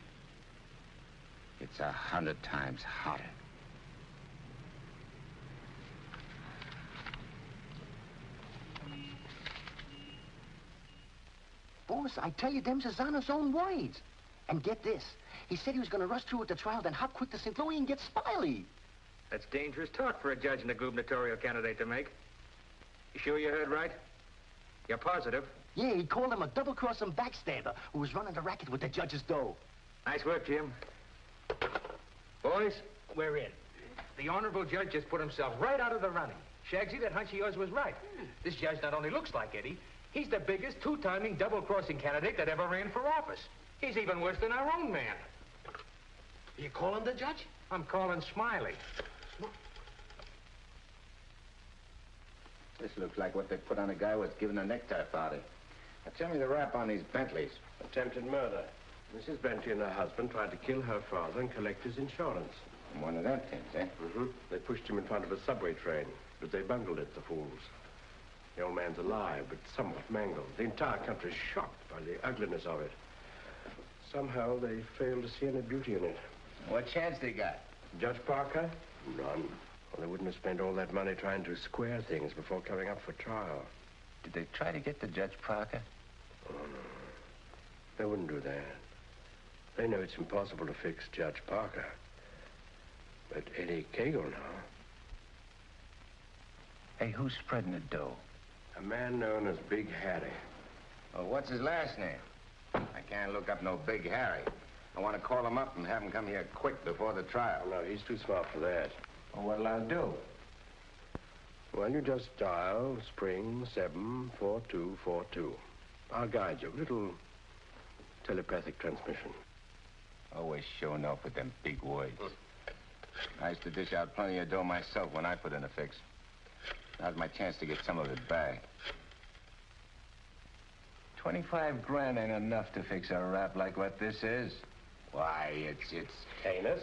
It's 100 times hotter. Boss, I tell you, them's his honor's own words. And get this. He said he was going to rush through with the trial, then hop quick to St. Louis and get Smiley. That's dangerous talk for a judge and a gubernatorial candidate to make. You sure you heard right? You're positive? Yeah, he called him a double-crossing backstabber who was running the racket with the judge's dough. Nice work, Jim. Boys, we're in. The honorable judge just put himself right out of the running. Shagsy, that hunch of yours was right. This judge not only looks like Eddie, he's the biggest two-timing double-crossing candidate that ever ran for office. He's even worse than our own man. You calling the judge? I'm calling Smiley. This looks like what they put on a guy who was given a necktie party. Now, tell me the rap on these Bentleys. Attempted murder. Mrs. Bentley and her husband tried to kill her father and collect his insurance. One of them things, eh? Mm-hmm. They pushed him in front of a subway train, but they bungled it, the fools. The old man's alive, but somewhat mangled. The entire country's shocked by the ugliness of it. Somehow they failed to see any beauty in it. What chance they got? Judge Parker? None. Well, they wouldn't have spent all that money trying to square things before coming up for trial. Did they try to get to Judge Parker? Oh, no. They wouldn't do that. They know it's impossible to fix Judge Parker. But Eddie Cagle now. Hey, who's spreading the dough? A man known as Big Harry. Well, what's his last name? I can't look up no Big Harry. I want to call him up and have him come here quick before the trial. No, he's too smart for that. Well, what'll I do? Well, you just dial spring 74242. I'll guide you. Little telepathic transmission. Always showing off with them big words. I used to dish out plenty of dough myself when I put in a fix. Now's my chance to get some of it back. 25 grand ain't enough to fix a rap like what this is. Why, it's heinous.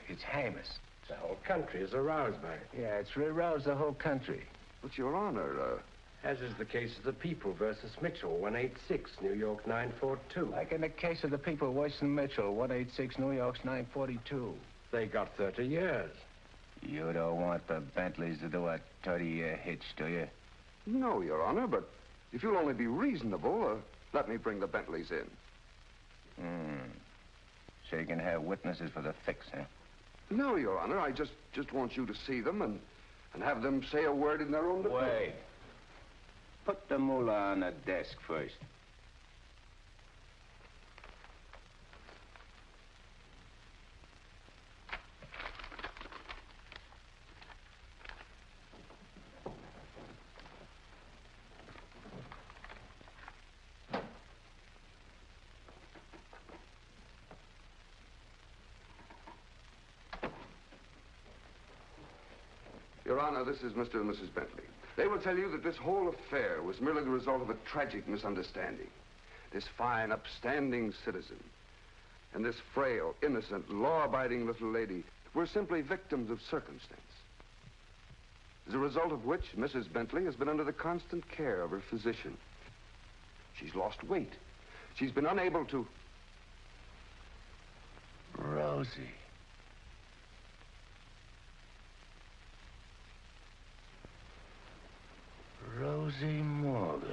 It's heinous. The whole country is aroused by it. Yeah, it's aroused the whole country. But, Your Honor, as is the case of the People versus Mitchell, 186, New York 942. Like in the case of the People versus Mitchell, 186, New York's 942. They got 30 years. You don't want the Bentleys to do a 30-year hitch, do you? No, Your Honor, but if you'll only be reasonable, let me bring the Bentleys in. So you can have witnesses for the fix, huh? No, Your Honor, I just want you to see them and have them say a word in their own defense. Wait. Put the mullah on the desk first. Your Honor, this is Mr. and Mrs. Bentley. They will tell you that this whole affair was merely the result of a tragic misunderstanding. This fine, upstanding citizen and this frail, innocent, law-abiding little lady were simply victims of circumstance. As a result of which, Mrs. Bentley has been under the constant care of her physician. She's lost weight. She's been unable to... Rosie. Rosie Morgan.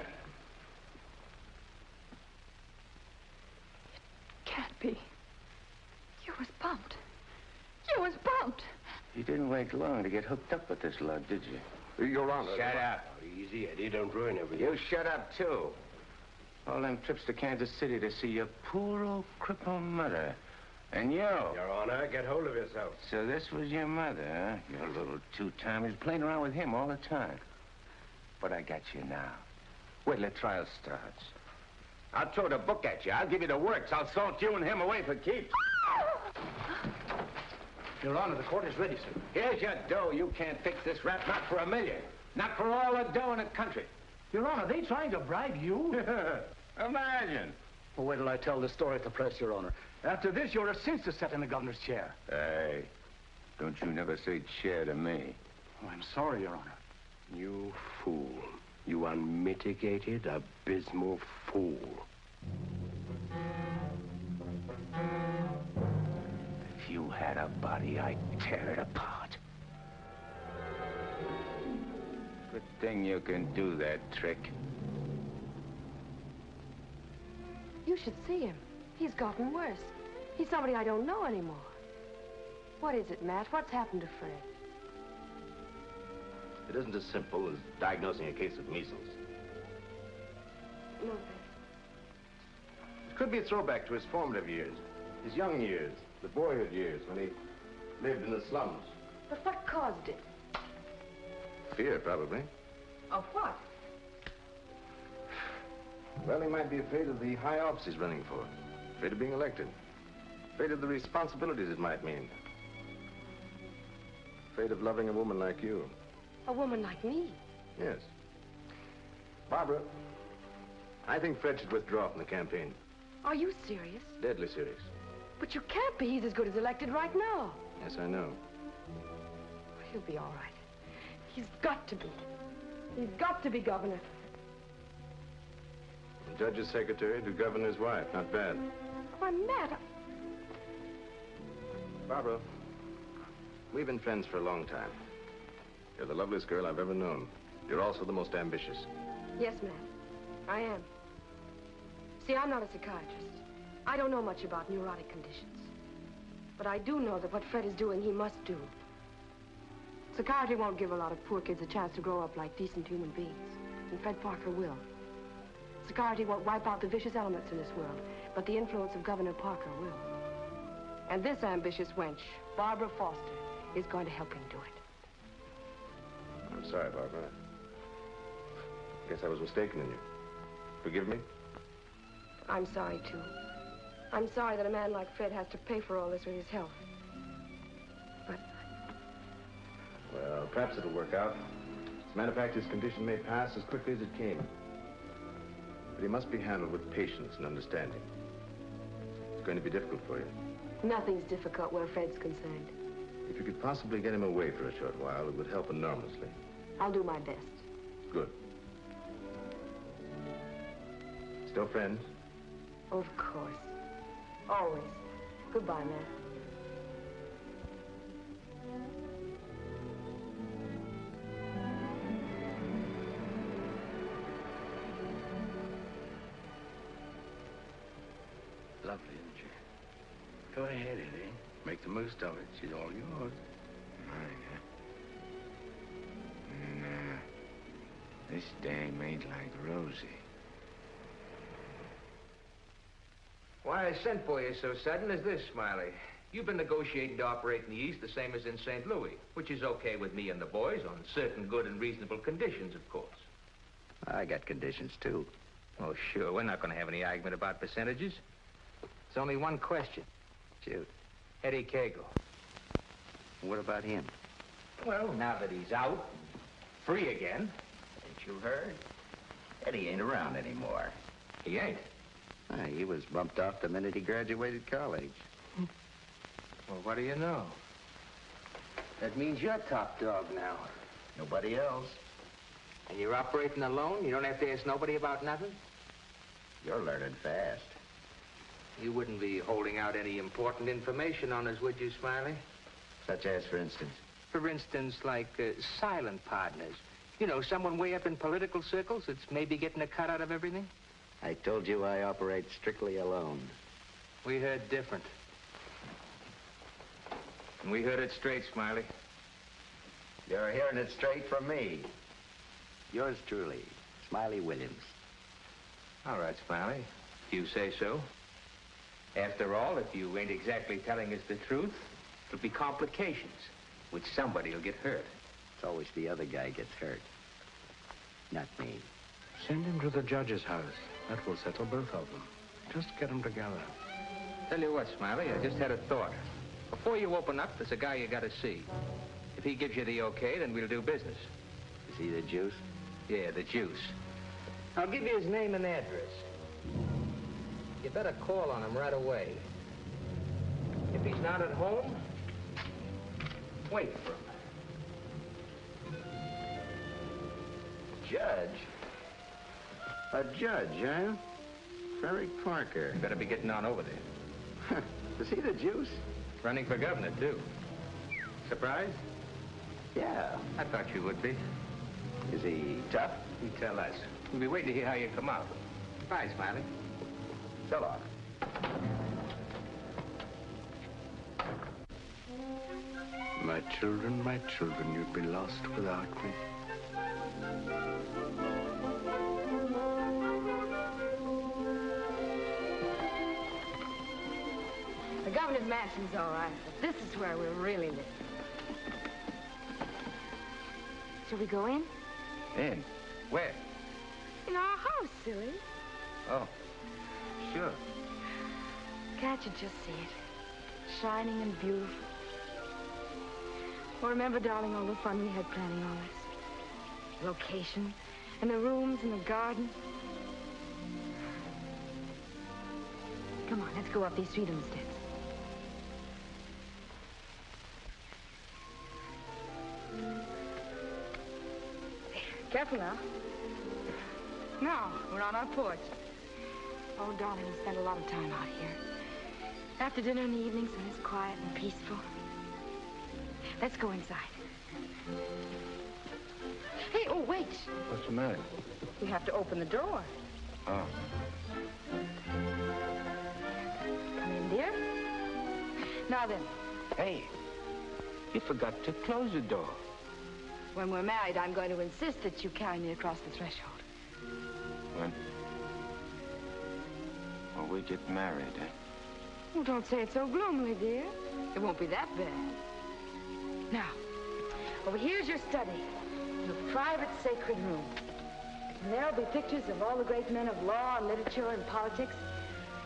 Can't be. You was bumped. You was bumped. You didn't wait long to get hooked up with this lot, did you? Your Honor. Shut up. Easy, Eddie. Don't ruin everything. You shut up, too. All them trips to Kansas City to see your poor old crippled mother. And you. Your Honor, get hold of yourself. So this was your mother, huh? Your little two-timers playing around with him all the time. But I got you now. Wait till the trial starts. I'll throw the book at you. I'll give you the works. I'll salt you and him away for keeps. Your Honor, the court is ready, sir. Here's your dough. You can't fix this rap, not for $1 million. Not for all the dough in the country. Your Honor, they trying to bribe you? Imagine. Well, wait till I tell the story at the press, Your Honor. After this, you're a cinch to sit in the governor's chair. Hey, don't you never say chair to me. Oh, I'm sorry, Your Honor. You fool. You unmitigated, abysmal fool. If you had a body, I'd tear it apart. Good thing you can do that trick. You should see him. He's gotten worse. He's somebody I don't know anymore. What is it, Matt? What's happened to Fred? It isn't as simple as diagnosing a case of measles. No. It could be a throwback to his formative years, his young years, the boyhood years when he lived in the slums. But what caused it? Fear, probably. Of what? Well, he might be afraid of the high office he's running for, afraid of being elected, afraid of the responsibilities it might mean, afraid of loving a woman like you. A woman like me? Yes. Barbara, I think Fred should withdraw from the campaign. Are you serious? Deadly serious. But you can't be. He's as good as elected right now. Yes, I know. He'll be all right. He's got to be. He's got to be governor. The judge's secretary to governor's wife. Not bad. Why, Matt, Barbara, we've been friends for a long time. You're the loveliest girl I've ever known. You're also the most ambitious. Yes, Matt, I am. See, I'm not a psychiatrist. I don't know much about neurotic conditions. But I do know that what Fred is doing, he must do. Psychiatry won't give a lot of poor kids a chance to grow up like decent human beings. And Fred Parker will. Psychiatry won't wipe out the vicious elements in this world, but the influence of Governor Parker will. And this ambitious wench, Barbara Foster, is going to help him do it. I'm sorry, Barbara. I guess I was mistaken in you. Forgive me? I'm sorry, too. I'm sorry that a man like Fred has to pay for all this with his health. But... Well, perhaps it'll work out. As a matter of fact, his condition may pass as quickly as it came. But he must be handled with patience and understanding. It's going to be difficult for you. Nothing's difficult where Fred's concerned. If you could possibly get him away for a short while, it would help enormously. I'll do my best. Good. Still friends? Of course. Always. Goodbye, Matt. Lovely, isn't she? Go ahead, Eddie. Make the most of it. She's all yours. Mine, huh? Nah. This dame ain't like Rosie. Why I sent for you so sudden is this, Smiley. You've been negotiating to operate in the East the same as in St. Louis, which is okay with me and the boys on certain good and reasonable conditions, of course. I got conditions, too. Oh, sure. We're not going to have any argument about percentages. It's only one question. Shoot. Eddie Cagle. What about him? Well, now that he's out, free again. Ain't you heard? Eddie ain't around anymore. He ain't. He was bumped off the minute he graduated college. Well, what do you know? That means you're top dog now. Nobody else. And you're operating alone? You don't have to ask nobody about nothing? You're learning fast. You wouldn't be holding out any important information on us, would you, Smiley? Such as, for instance? For instance, like silent partners. You know, someone way up in political circles that's maybe getting a cut out of everything? I told you I operate strictly alone. We heard different. And we heard it straight, Smiley. You're hearing it straight from me. Yours truly, Smiley Williams. All right, Smiley. If you say so. After all, if you ain't exactly telling us the truth, it'll be complications, which somebody will get hurt. It's always the other guy gets hurt. Not me. Send him to the judge's house. That will settle both of them. Just get them together. Tell you what, Smiley, I just had a thought. Before you open up, there's a guy you gotta see. If he gives you the okay, then we'll do business. Is he the juice? Yeah, the juice. I'll give you his name and address. You better call on him right away. If he's not at home, wait for him. Judge? A judge, huh? Frederick Parker. You better be getting on over there. Is he the juice? Running for governor, too. Surprised? Yeah. I thought you would be. Is he tough? You tell us. We'll be waiting to hear how you come out. Bye, Smiley. So long. My children, you'd be lost without me. The governor's mansion's all right, but this is where we're really living. Shall we go in? In? Where? In our house, silly. Oh, sure. Can't you just see it? Shining and beautiful. Well, remember, darling, all the fun we had planning all this? Location, and the rooms, and the garden. Come on, let's go up these freedom steps. Careful now. Now, we're on our porch. Oh, darling, we spend a lot of time out here. After dinner in the evenings when it's quiet and peaceful. Let's go inside. Hey, oh, wait. What's the matter? We have to open the door. Oh. Come in, dear. Now then. Hey, you forgot to close the door. When we're married, I'm going to insist that you carry me across the threshold. When? When we get married, eh? Oh, don't say it so gloomily, dear. It won't be that bad. Now, over here's your study, your private sacred room. And there'll be pictures of all the great men of law and literature and politics.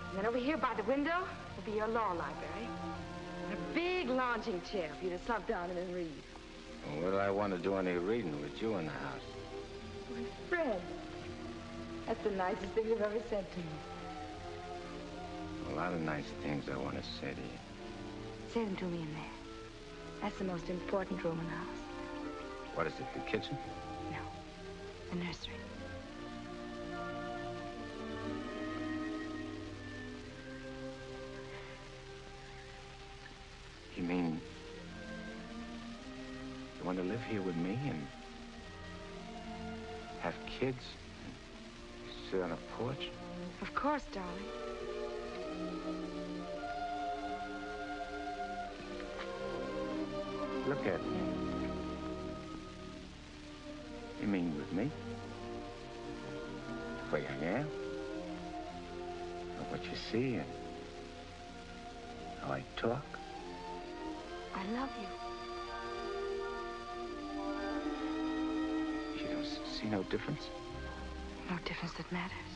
And then over here by the window will be your law library. And a big lounging chair for you to slump down in and read. Well, would I want to do any reading with you in the house? My Fred, that's the nicest thing you've ever said to me. A lot of nice things I want to say to you. Say them to me in there. That's the most important room in the house. What is it, the kitchen? No, the nursery. You mean you want to live here with me and have kids and sit on a porch? Of course, darling. Look at me. You mean with me? The way I am? Or what you see and how I talk? I love you. You don't see no difference? No difference that matters.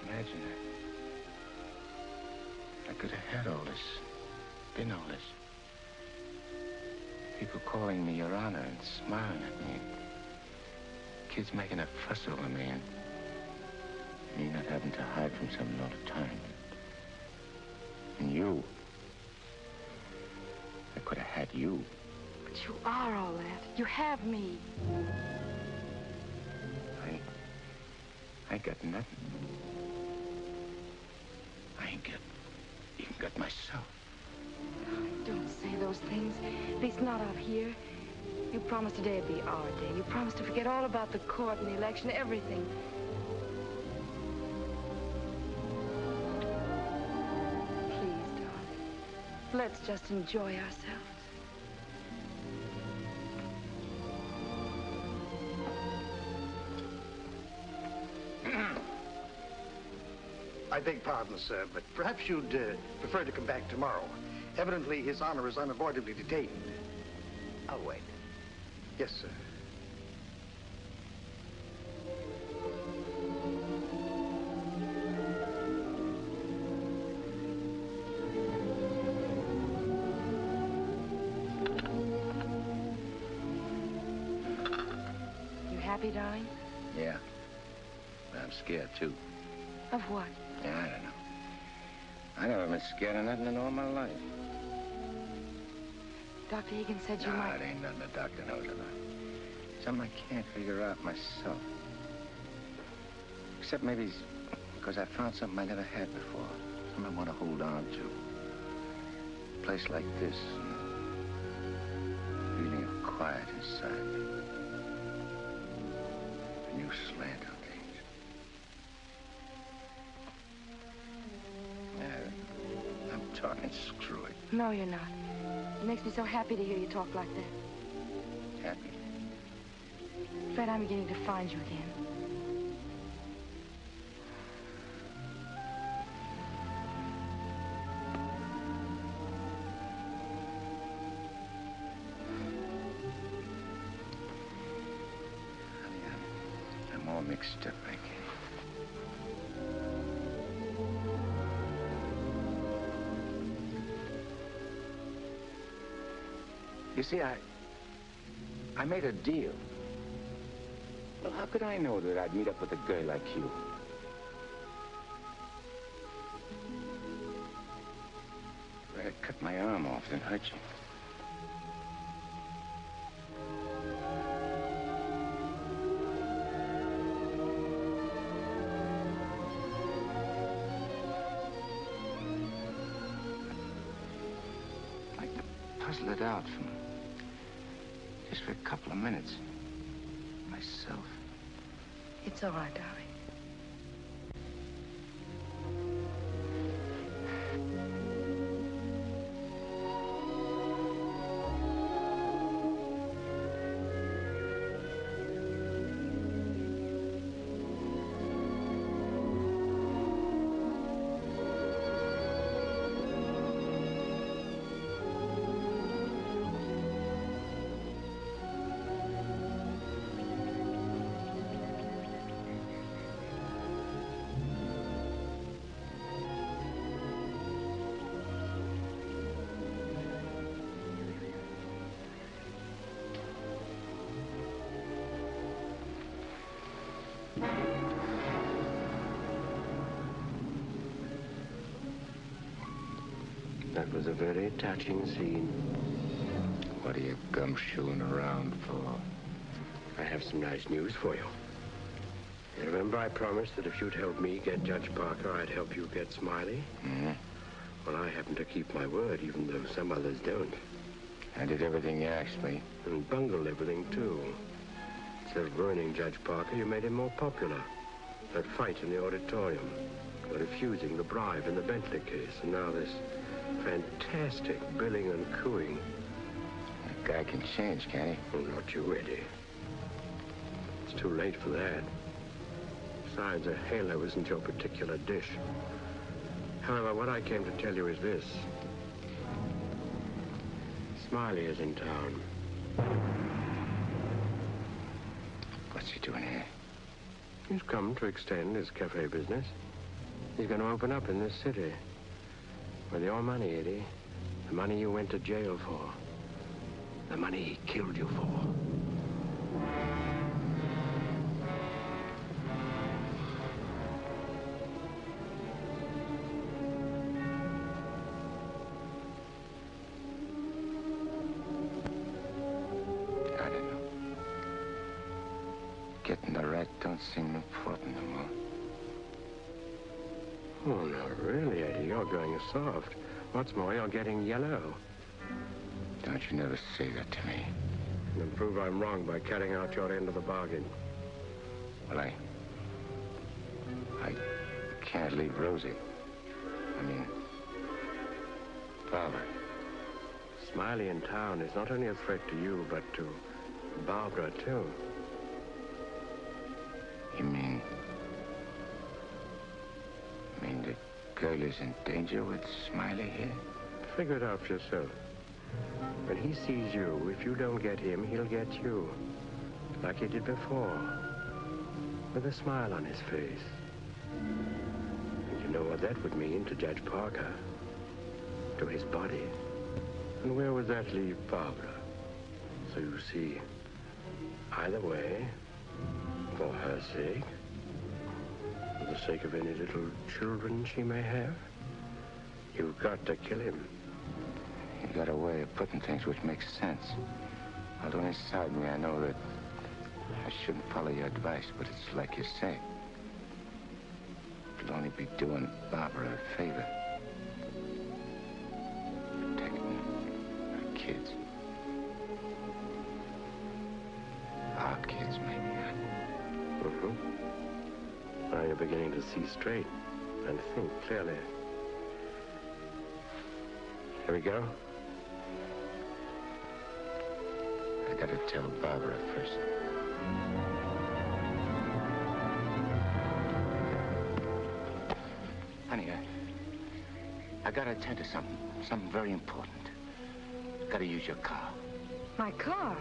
Imagine that. I could have had all this, been all this. People calling me Your Honor and smiling at me. Kids making a fuss over me, and me not having to hide from something all the time. And you. I could have had you. But you are all that. You have me. I ain't got nothing. I ain't even got myself. Don't say those things. At least not out here. You promised today would be our day. You promised to forget all about the court and the election, everything. Please, darling. Let's just enjoy ourselves. I beg pardon, sir, but perhaps you'd prefer to come back tomorrow. Evidently, His Honor is unavoidably detained. I'll wait. Yes, sir. You happy, darling? Yeah. But I'm scared, too. Of what? Yeah, I don't know. I never been scared of nothing in all my life. Dr. Egan said you might... it ain't nothing the doctor knows about. Something I can't figure out myself. Except maybe it's because I found something I never had before. Something I want to hold on to. A place like this. Feeling of quiet inside. A new slant on things. I'm talking screw it. No, you're not. It makes me so happy to hear you talk like that. Happy? Fred, I'm beginning to find you again. Honey, I'm all mixed up, I guess. You see, I made a deal. Well, how could I know that I'd meet up with a girl like you? If I had cut my arm off, then hurt you. I'd like to puzzle it out from just for a couple of minutes. Myself. It's all right, darling. That was a very touching scene. What are you gumshoeing around for? I have some nice news for you. You remember I promised that if you'd help me get Judge Parker, I'd help you get Smiley? Mm-hmm. Well, I happen to keep my word, even though some others don't. I did everything you asked me. And bungled everything, too. Instead of ruining Judge Parker, you made him more popular. That fight in the auditorium, refusing the bribe in the Bentley case, and now this fantastic billing and cooing. That guy can change, can't he? Oh, not you, Eddie. It's too late for that. Besides, a halo isn't your particular dish. However, what I came to tell you is this. Smiley is in town. What's he doing here? He's come to extend his cafe business. He's going to open up in this city. With your money, Eddie. The money you went to jail for. The money he killed you for. I don't know. Getting the rat don't seem important no more. Oh, no, really, Eddie, you're going soft. What's more, you're getting yellow. Don't you never say that to me. And prove I'm wrong by carrying out your end of the bargain. Well, I can't leave Rosie. I mean, Barbara. Smiley in town is not only a threat to you, but to Barbara, too. You mean the girl is in danger with Smiley here? Figure it out for yourself. When he sees you, if you don't get him, he'll get you. Like he did before. With a smile on his face. And you know what that would mean to Judge Parker. To his body. And where would that leave Barbara? So you see, either way, for her sake, for the sake of any little children she may have, you've got to kill him. You got a way of putting things which makes sense. Although inside me I know that I shouldn't follow your advice, but it's like you say. It'll only be doing Barbara a favor. Protecting her kids. Our kids, maybe. Mm-hmm. Now you're beginning to see straight and think clearly. Here we go. I gotta tell Barbara first. Honey, I gotta attend to something very important. Gotta use your car. My car?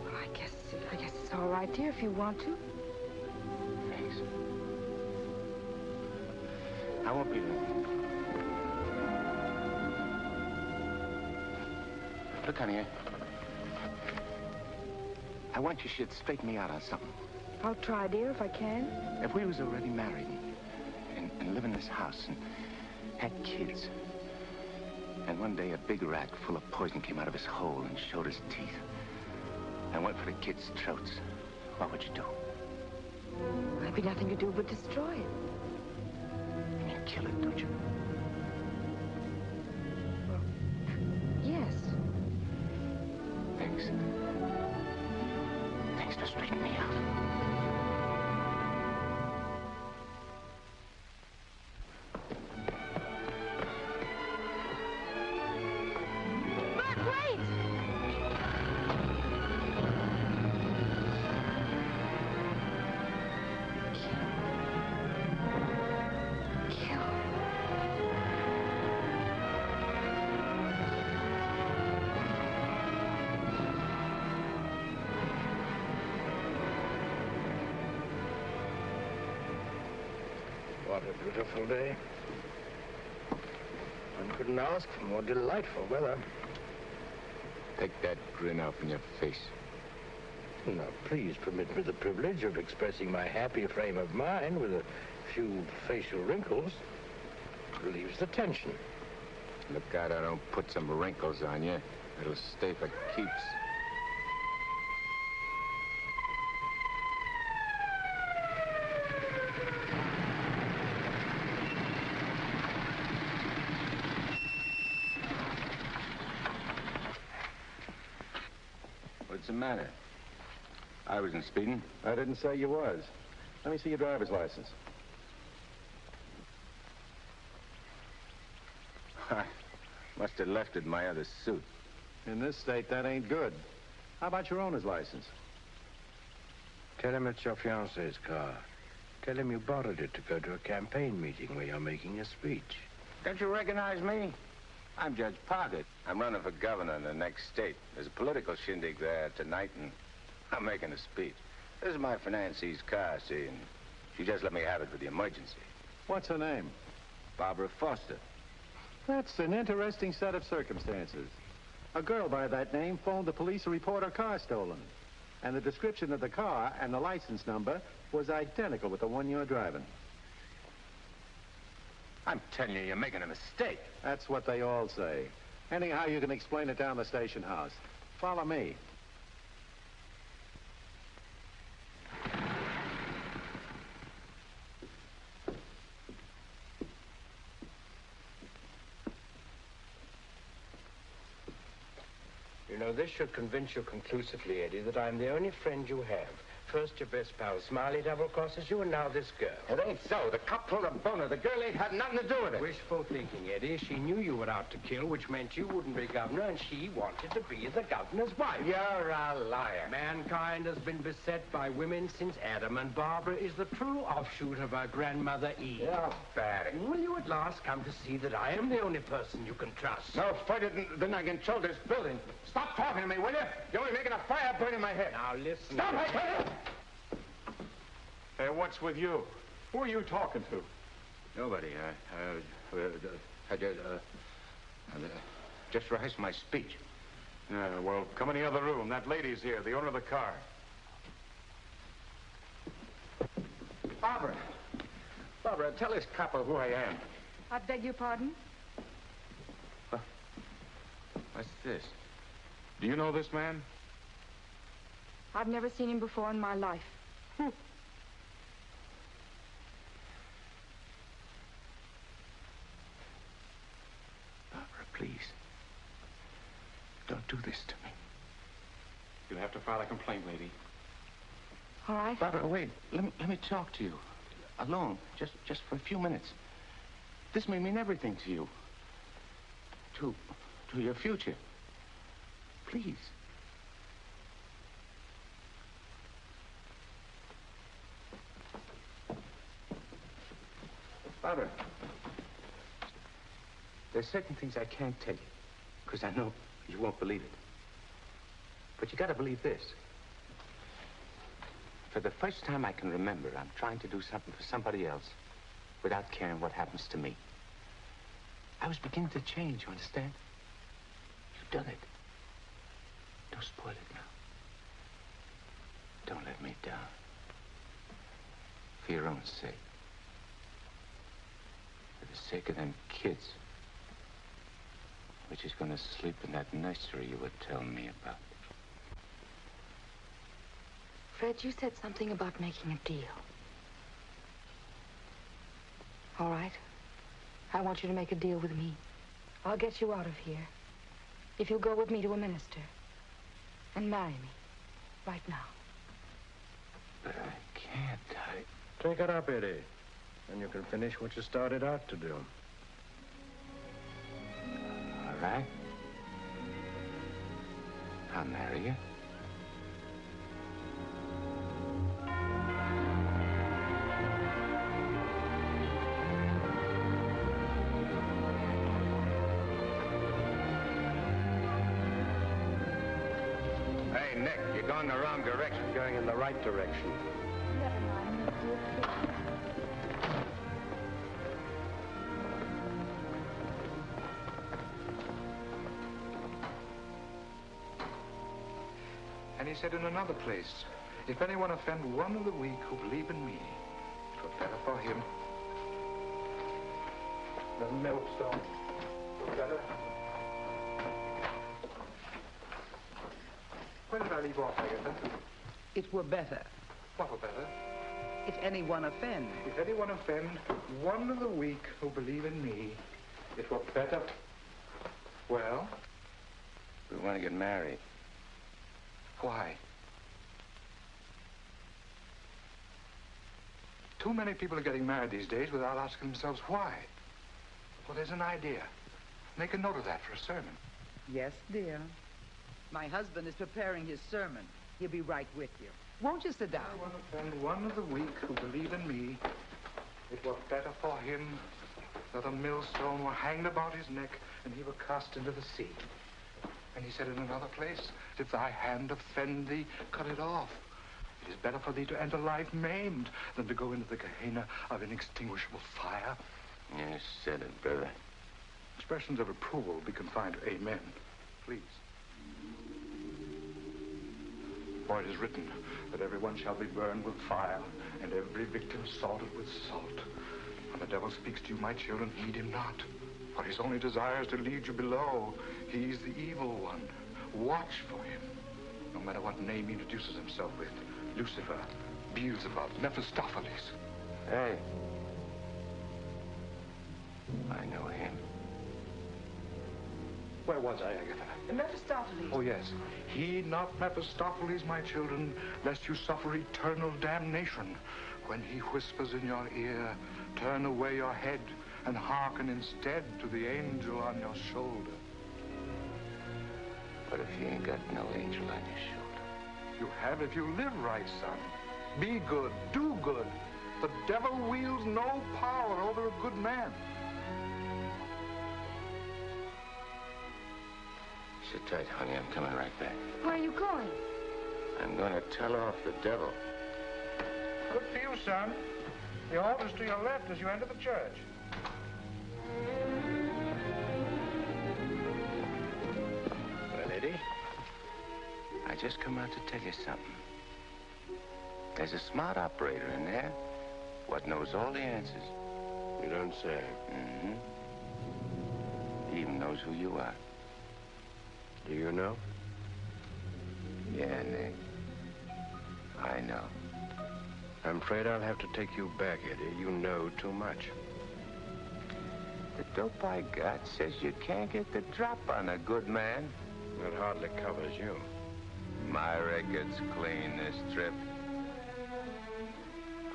Well, I guess it's all right, dear, if you want to. Thanks. I won't be long. Look, honey, I want you should straighten me out on something. I'll try, dear, if I can. If we was already married and live in this house and had kids, and one day a big rat full of poison came out of his hole and showed his teeth and went for the kids' throats, what would you do? There'd be nothing to do but destroy it. You kill it, don't you? Well, yes. Thanks. Thanks for straightening me out. What a beautiful day. One couldn't ask for more delightful weather. Take that grin off in your face. Now, please permit me the privilege of expressing my happy frame of mind with a few facial wrinkles. Relieves the tension. Look out I don't put some wrinkles on you. It'll stay for keeps. What's the matter? I wasn't speeding. I didn't say you was. Let me see your driver's license. I must have left it in my other suit. In this state, that ain't good. How about your owner's license? Tell him it's your fiancé's car. Tell him you borrowed it to go to a campaign meeting where you're making a speech. Don't you recognize me? I'm Judge Parker. I'm running for governor in the next state. There's a political shindig there tonight, and I'm making a speech. This is my financee's car, see, and she just let me have it for the emergency. What's her name? Barbara Foster. That's an interesting set of circumstances. A girl by that name phoned the police to report her car stolen. And the description of the car and the license number was identical with the one you're driving. I'm telling you, you're making a mistake. That's what they all say. Anyhow, you can explain it down the station house. Follow me. You know, this should convince you conclusively, Eddie, that I'm the only friend you have. First your best pal Smiley double-crosses you, and now this girl. It ain't so. The cop pulled a boner. The girl ain't had nothing to do with it. Wishful thinking, Eddie. She knew you were out to kill, which meant you wouldn't be governor, and she wanted to be the governor's wife. You're a liar. Mankind has been beset by women since Adam, and Barbara is the true offshoot of our grandmother Eve. You're bad. Will you at last come to see that I am the only person you can trust? No further than I can control this building. Stop talking to me, will you? You're only making a fire burn in my head. Now, listen. Stop, I tell you! Hey, what's with you? Who are you talking to? Nobody. I just rehearsed my speech. Yeah, well, come in the other room. That lady's here, the owner of the car. Barbara, tell this copper who I am. I beg your pardon? What's this? Do you know this man? I've never seen him before in my life. Please. Don't do this to me. You'll have to file a complaint, lady. All right. Barbara, wait. Let me talk to you. Alone. Just for a few minutes. This may mean everything to you. To your future. Please. Barbara. There's certain things I can't tell you, because I know you won't believe it. But you gotta believe this. For the first time I can remember, I'm trying to do something for somebody else without caring what happens to me. I was beginning to change, you understand? You've done it. Don't spoil it now. Don't let me down. For your own sake. For the sake of them kids. Which is going to sleep in that nursery you were telling me about. Fred, you said something about making a deal. All right. I want you to make a deal with me. I'll get you out of here. If you'll go with me to a minister. And marry me. Right now. But I can't. Take it up, Eddie. And you can finish what you started out to do. All right. I'll marry you. Hey, Nick, you're going the wrong direction. Going in the right direction. Never mind, Nick, dear. And he said in another place, if anyone offend one of the weak who believe in me, it were better for him. The millstone. Better. Where did I leave off, Agatha? It were better What were better? if anyone offend. If anyone offend one of the weak who believe in me, it were better. Well? We want to get married. Why? Too many people are getting married these days without asking themselves why. Well, there's an idea. Make a note of that for a sermon. Yes, dear. My husband is preparing his sermon. He'll be right with you. Won't you sit down? I want to offend one of the weak who believe in me. It were better for him that a millstone were hanged about his neck and he were cast into the sea. And he said in another place, if thy hand offend thee, cut it off. It is better for thee to enter life maimed than to go into the Gehenna of inextinguishable fire. You said it, brother. Expressions of approval be confined to amen, please. For it is written that everyone shall be burned with fire, and every victim salted with salt. When the devil speaks to you, my children, heed him not, for his only desire is to lead you below. He's the evil one. Watch for him, no matter what name he introduces himself with. Lucifer, Beelzebub, Mephistopheles. Hey. I know him. Where was I, Agatha? Mephistopheles. Oh, yes. Heed not Mephistopheles, my children, lest you suffer eternal damnation. When he whispers in your ear, turn away your head and hearken instead to the angel on your shoulder. But if you ain't got no angel on your shoulder? You have if you live right, son. Be good, do good. The devil wields no power over a good man. Sit tight, honey. I'm coming right back. Where are you going? I'm going to tell off the devil. Good for you, son. The altar's to your left as you enter the church. Well, Eddie, I just come out to tell you something. There's a smart operator in there what knows all the answers. You don't say. Mm-hmm. He even knows who you are. Do you know? Yeah, Nick. I know. I'm afraid I'll have to take you back, Eddie. You know too much. The dope I got says you can't get the drop on a good man. That hardly covers you. My record's clean this trip.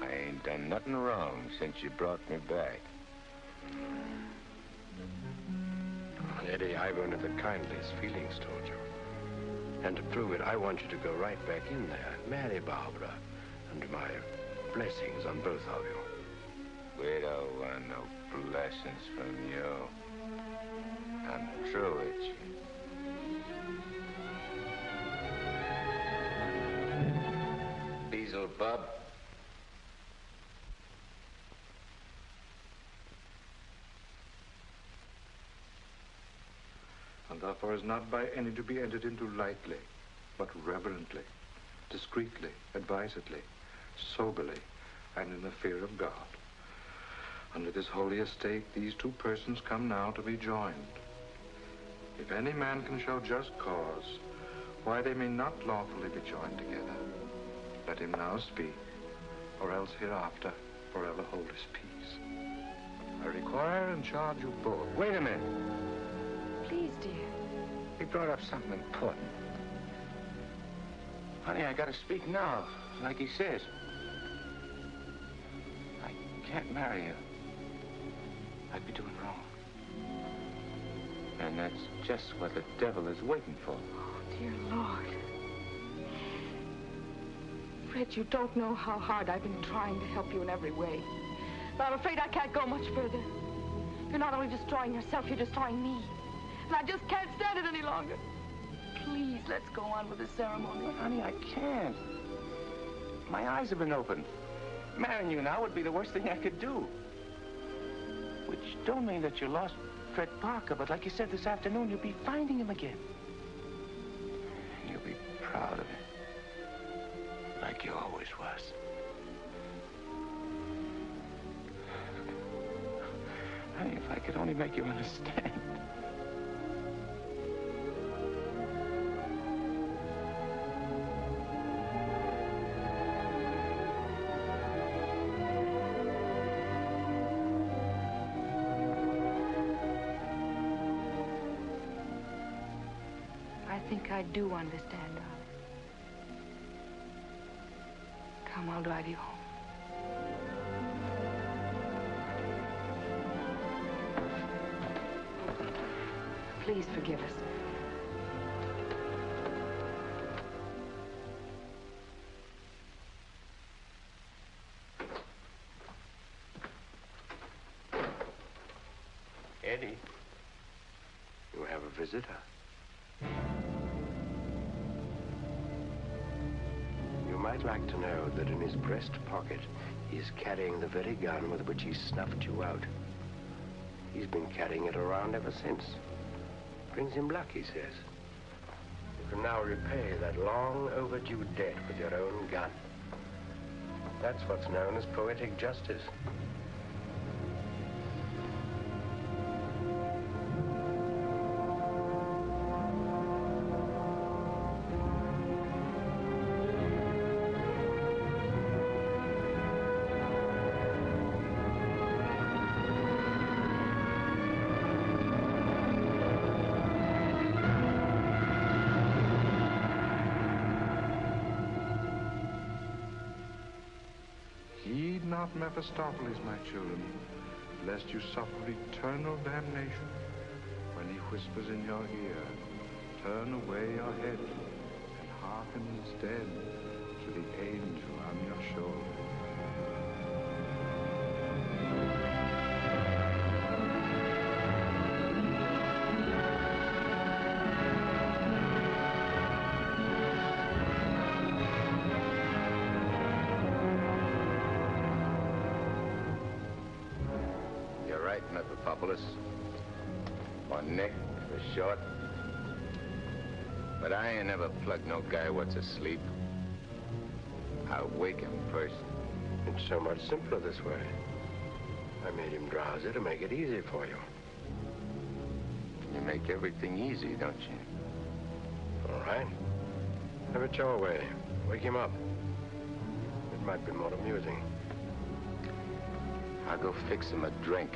I ain't done nothing wrong since you brought me back. Eddie, I've only the kindliest feelings toward you. And to prove it, I want you to go right back in there, marry Barbara, and my blessings on both of you. We don't want no blessings from you. I'm through with you. Beelzebub. And therefore is not by any to be entered into lightly, but reverently, discreetly, advisedly, soberly, and in the fear of God. Under this holy estate, these two persons come now to be joined. If any man can show just cause why they may not lawfully be joined together, let him now speak, or else hereafter forever hold his peace. I require and charge you both. Wait a minute. Please, dear. He brought up something important. Honey, I gotta speak now, like he says. I can't marry you. I'd be doing wrong. And that's just what the devil is waiting for. Oh, dear Lord. Fred, you don't know how hard I've been trying to help you in every way. But I'm afraid I can't go much further. You're not only destroying yourself, you're destroying me. And I just can't stand it any longer. Please, let's go on with the ceremony. But, honey, I can't. My eyes have been opened. Marrying you now would be the worst thing I could do. Which don't mean that you lost Fred Parker, but like you said this afternoon, you'll be finding him again. And you'll be proud of him. Like you always was. Honey, if I could only make you understand. I think I do understand, darling. Come, I'll drive you home. Please forgive us. Eddie, you have a visitor. You might like to know that in his breast pocket, he is carrying the very gun with which he snuffed you out. He's been carrying it around ever since. Brings him luck, he says. You can now repay that long overdue debt with your own gun. That's what's known as poetic justice. Heed not Mephistopheles, my children, lest you suffer eternal damnation when he whispers in your ear, turn away your head and hearken instead to the angel on your shoulder. Or Nick, for short. But I ain't never plugged no guy what's asleep. I'll wake him first. It's so much simpler this way. I made him drowsy to make it easy for you. You make everything easy, don't you? All right. Have it your way. Wake him up. It might be more amusing. I'll go fix him a drink.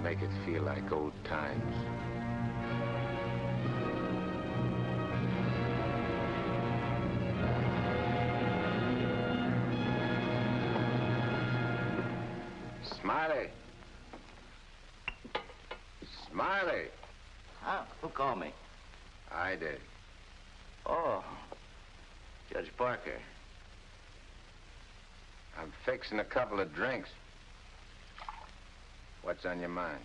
Make it feel like old times. Smiley! Smiley! Huh? Who called me? I did. Oh, Judge Parker. I'm fixing a couple of drinks. What's on your mind?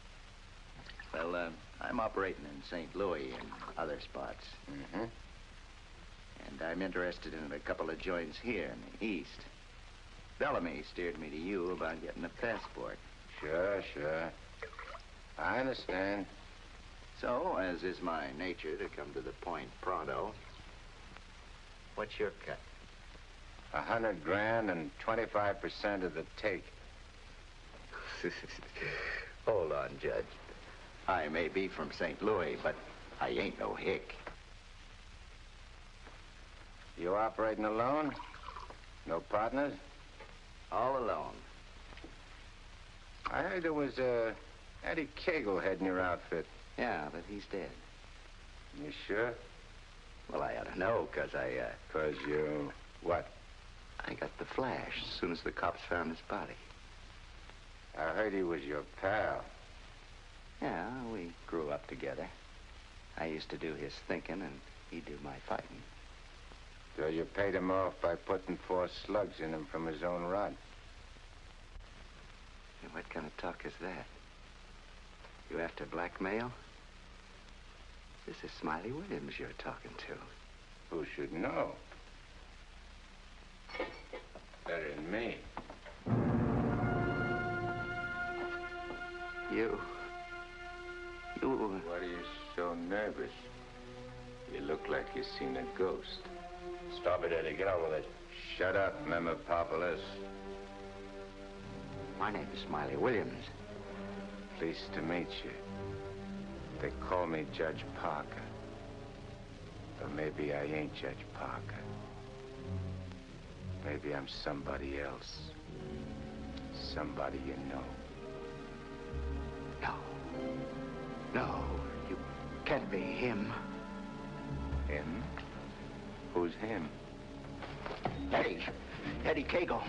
Well, I'm operating in St. Louis and other spots. Mm-hmm. And I'm interested in a couple of joints here in the East. Bellamy steered me to you about getting a passport. Sure. I understand. So, as is my nature to come to the point pronto, what's your cut? $100 grand and 25% of the take. Hold on, Judge. I may be from St. Louis, but I ain't no hick. You operating alone? No partners? All alone. I heard there was Eddie Kegel heading your outfit. Yeah, but he's dead. You sure? Well, I ought to know, 'cause I, 'Cause you... what? I got the flash as soon as the cops found his body. I heard he was your pal. Yeah, we grew up together. I used to do his thinking, and he'd do my fighting. So you paid him off by putting 4 slugs in him from his own rod. And what kind of talk is that? You after blackmail? This is Smiley Williams you're talking to. Who should know? Better than me. You... What are you so nervous? You look like you've seen a ghost. Stop it, Eddie. Get on with it. Shut up, Memopopoulos. My name is Smiley Williams. Pleased to meet you. They call me Judge Parker. But maybe I ain't Judge Parker. Maybe I'm somebody else. Somebody you know. No, you can't be him. Him? Who's him? Eddie Kegel.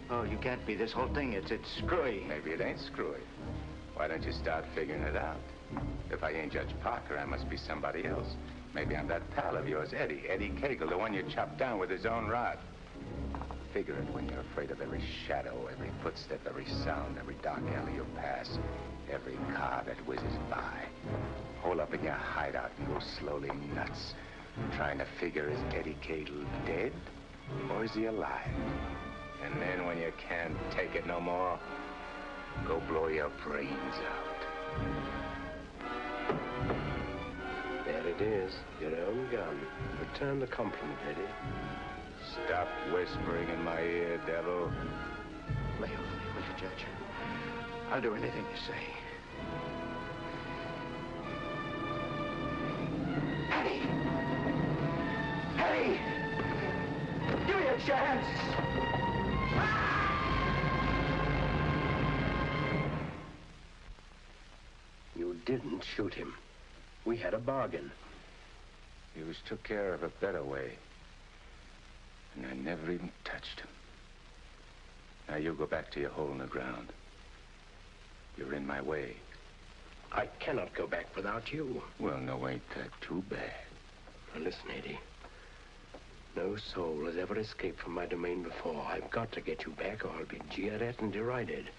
Oh, you can't be. This whole thing, it's screwy. Maybe it ain't screwy. Why don't you start figuring it out? If I ain't Judge Parker, I must be somebody else. Maybe I'm that pal of yours, Eddie Kegel, the one you chopped down with his own rod. Figure it when you're afraid of every shadow, every footstep, every sound, every dark alley you pass, every car that whizzes by. Hole up in your hideout and go slowly nuts, trying to figure, is Eddie Kegel dead or is he alive? And then when you can't take it no more, Go blow your brains out. There it is, your own gun. Return the compliment, Eddie. Stop whispering in my ear, devil. Lay off me, will you, Judge? I'll do anything you say. Eddie! Eddie! Give me a chance! You didn't shoot him. We had a bargain. He was took care of a better way. And I never even touched him. Now you go back to your hole in the ground. You're in my way. I cannot go back without you. Well, no, ain't that too bad. Now listen, Eddie. No soul has ever escaped from my domain before. I've got to get you back or I'll be jeered at and derided.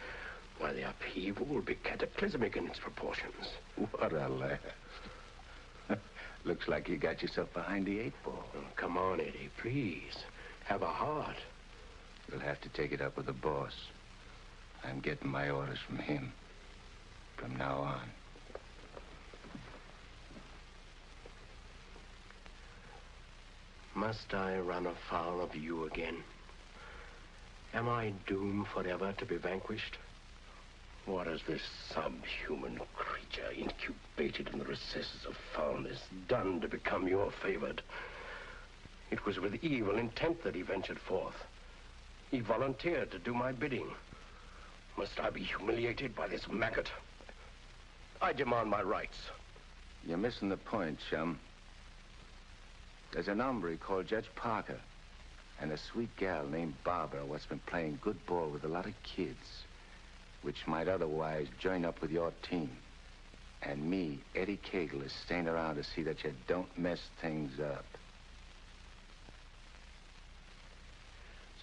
Why, the upheaval will be cataclysmic in its proportions. What a laugh. Looks like you got yourself behind the 8 ball. Oh, come on, Eddie, please. Have a heart. You'll have to take it up with the boss. I'm getting my orders from him. From now on. Must I run afoul of you again? Am I doomed forever to be vanquished? What has this subhuman creature incubated in the recesses of foulness done to become your favored? It was with evil intent that he ventured forth. He volunteered to do my bidding. Must I be humiliated by this maggot? I demand my rights. You're missing the point, chum. There's an hombre called Judge Parker and a sweet gal named Barbara what's been playing good ball with a lot of kids, which might otherwise join up with your team. And me, Eddie Cagle, is staying around to see that you don't mess things up.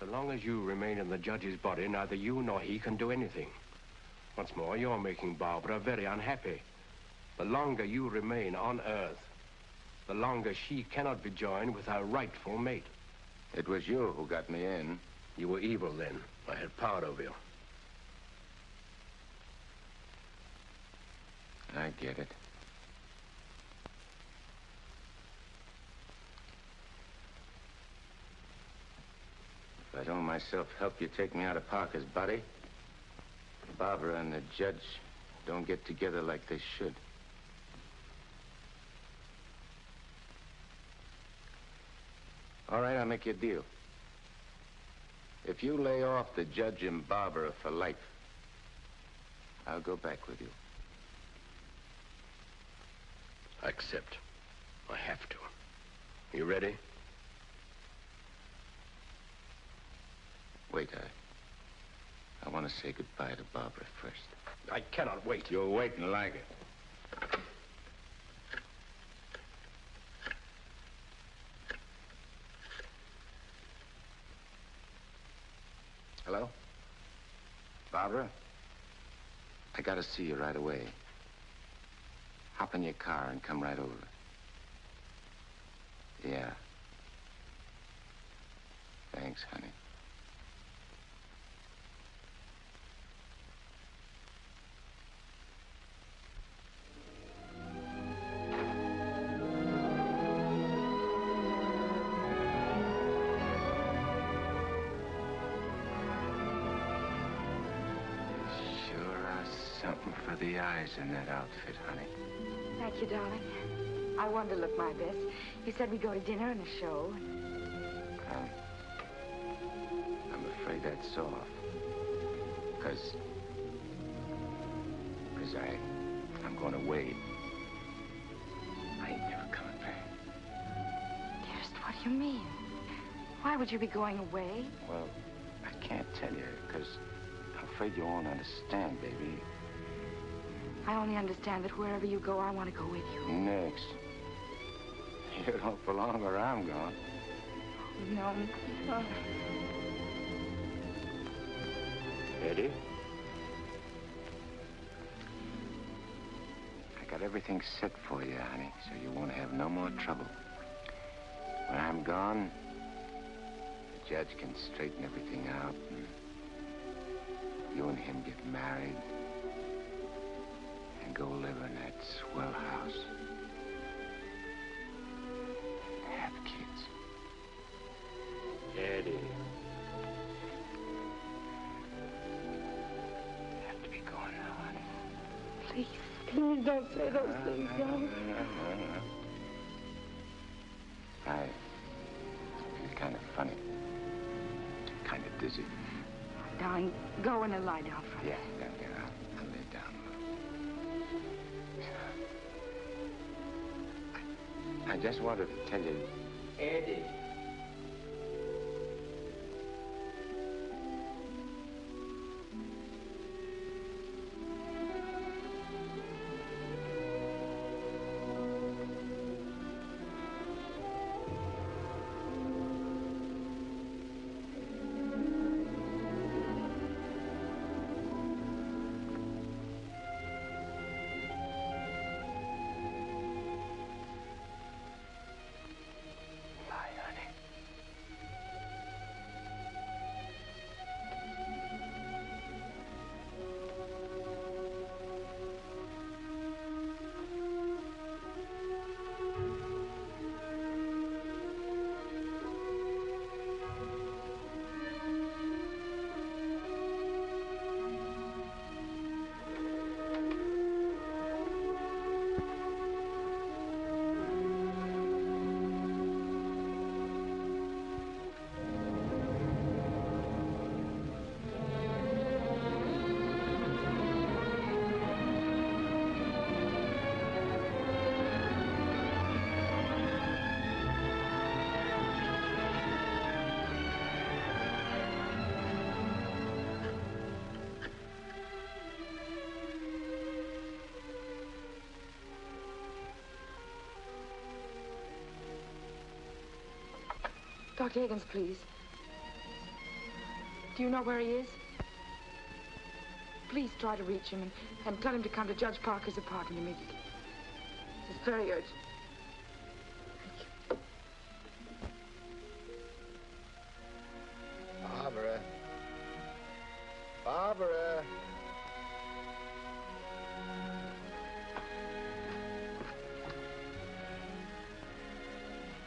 So long as you remain in the judge's body, neither you nor he can do anything. Once more, you're making Barbara very unhappy. The longer you remain on Earth, the longer she cannot be joined with her rightful mate. It was you who got me in. You were evil then. I had power over you. I get it. If I don't myself help you take me out of Parker's body, Barbara and the judge don't get together like they should. All right, I'll make you a deal. If you lay off the judge and Barbara for life, I'll go back with you. I accept. I have to. You ready? Wait, I want to say goodbye to Barbara first. I cannot wait. You'll wait and like it. Hello? Barbara? I gotta see you right away. Hop in your car and come right over. Yeah. Thanks, honey. For the eyes in that outfit, honey. Thank you, darling. I wanted to look my best. You said we'd go to dinner and a show. I'm afraid that's off. Because I'm going away. I ain't never coming back. Dearest, what do you mean? Why would you be going away? Well, I can't tell you, because I'm afraid you won't understand, baby. I only understand that wherever you go, I want to go with you. Next. You don't belong where I'm going. No. Oh. Eddie? I got everything set for you, honey, so you won't have no more trouble. When I'm gone, the judge can straighten everything out. And You and him get married and go live in that swell house. Have kids. Eddie. Have to be going now, honey. Please, please don't say those things, darling. I feel kind of funny. Kind of dizzy. Darling, go in and lie down for me. Yeah, I'll lay down. I just wanted to tell you... Eddie. Dr. Higgins, please. Do you know where he is? Please try to reach him and tell him to come to Judge Parker's apartment immediately. It's very urgent. Barbara. Barbara.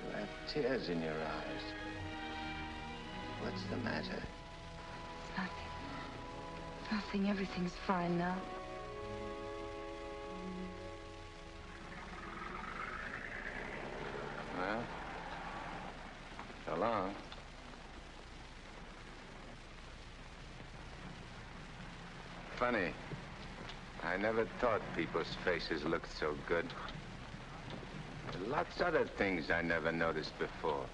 You have tears in your eyes. What's the matter? It's nothing. Nothing. Everything's fine now. Well, so long. Funny. I never thought people's faces looked so good. Lots of other things I never noticed before.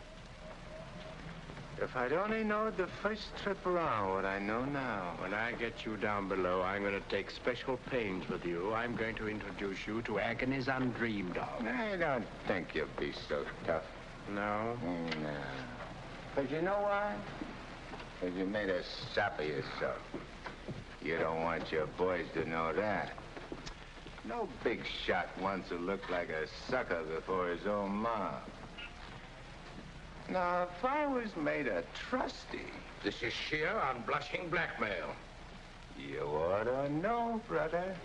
If I'd only known the first trip around what I know now. When I get you down below, I'm going to take special pains with you. I'm going to introduce you to agonies undreamed of. I don't think you'll be so tough. No? No. But you know why? Because you made a sap of yourself. You don't want your boys to know that. No big shot wants to look like a sucker before his own mom. Now, if I was made a trustee... This is sheer unblushing blackmail. You ought to know, brother.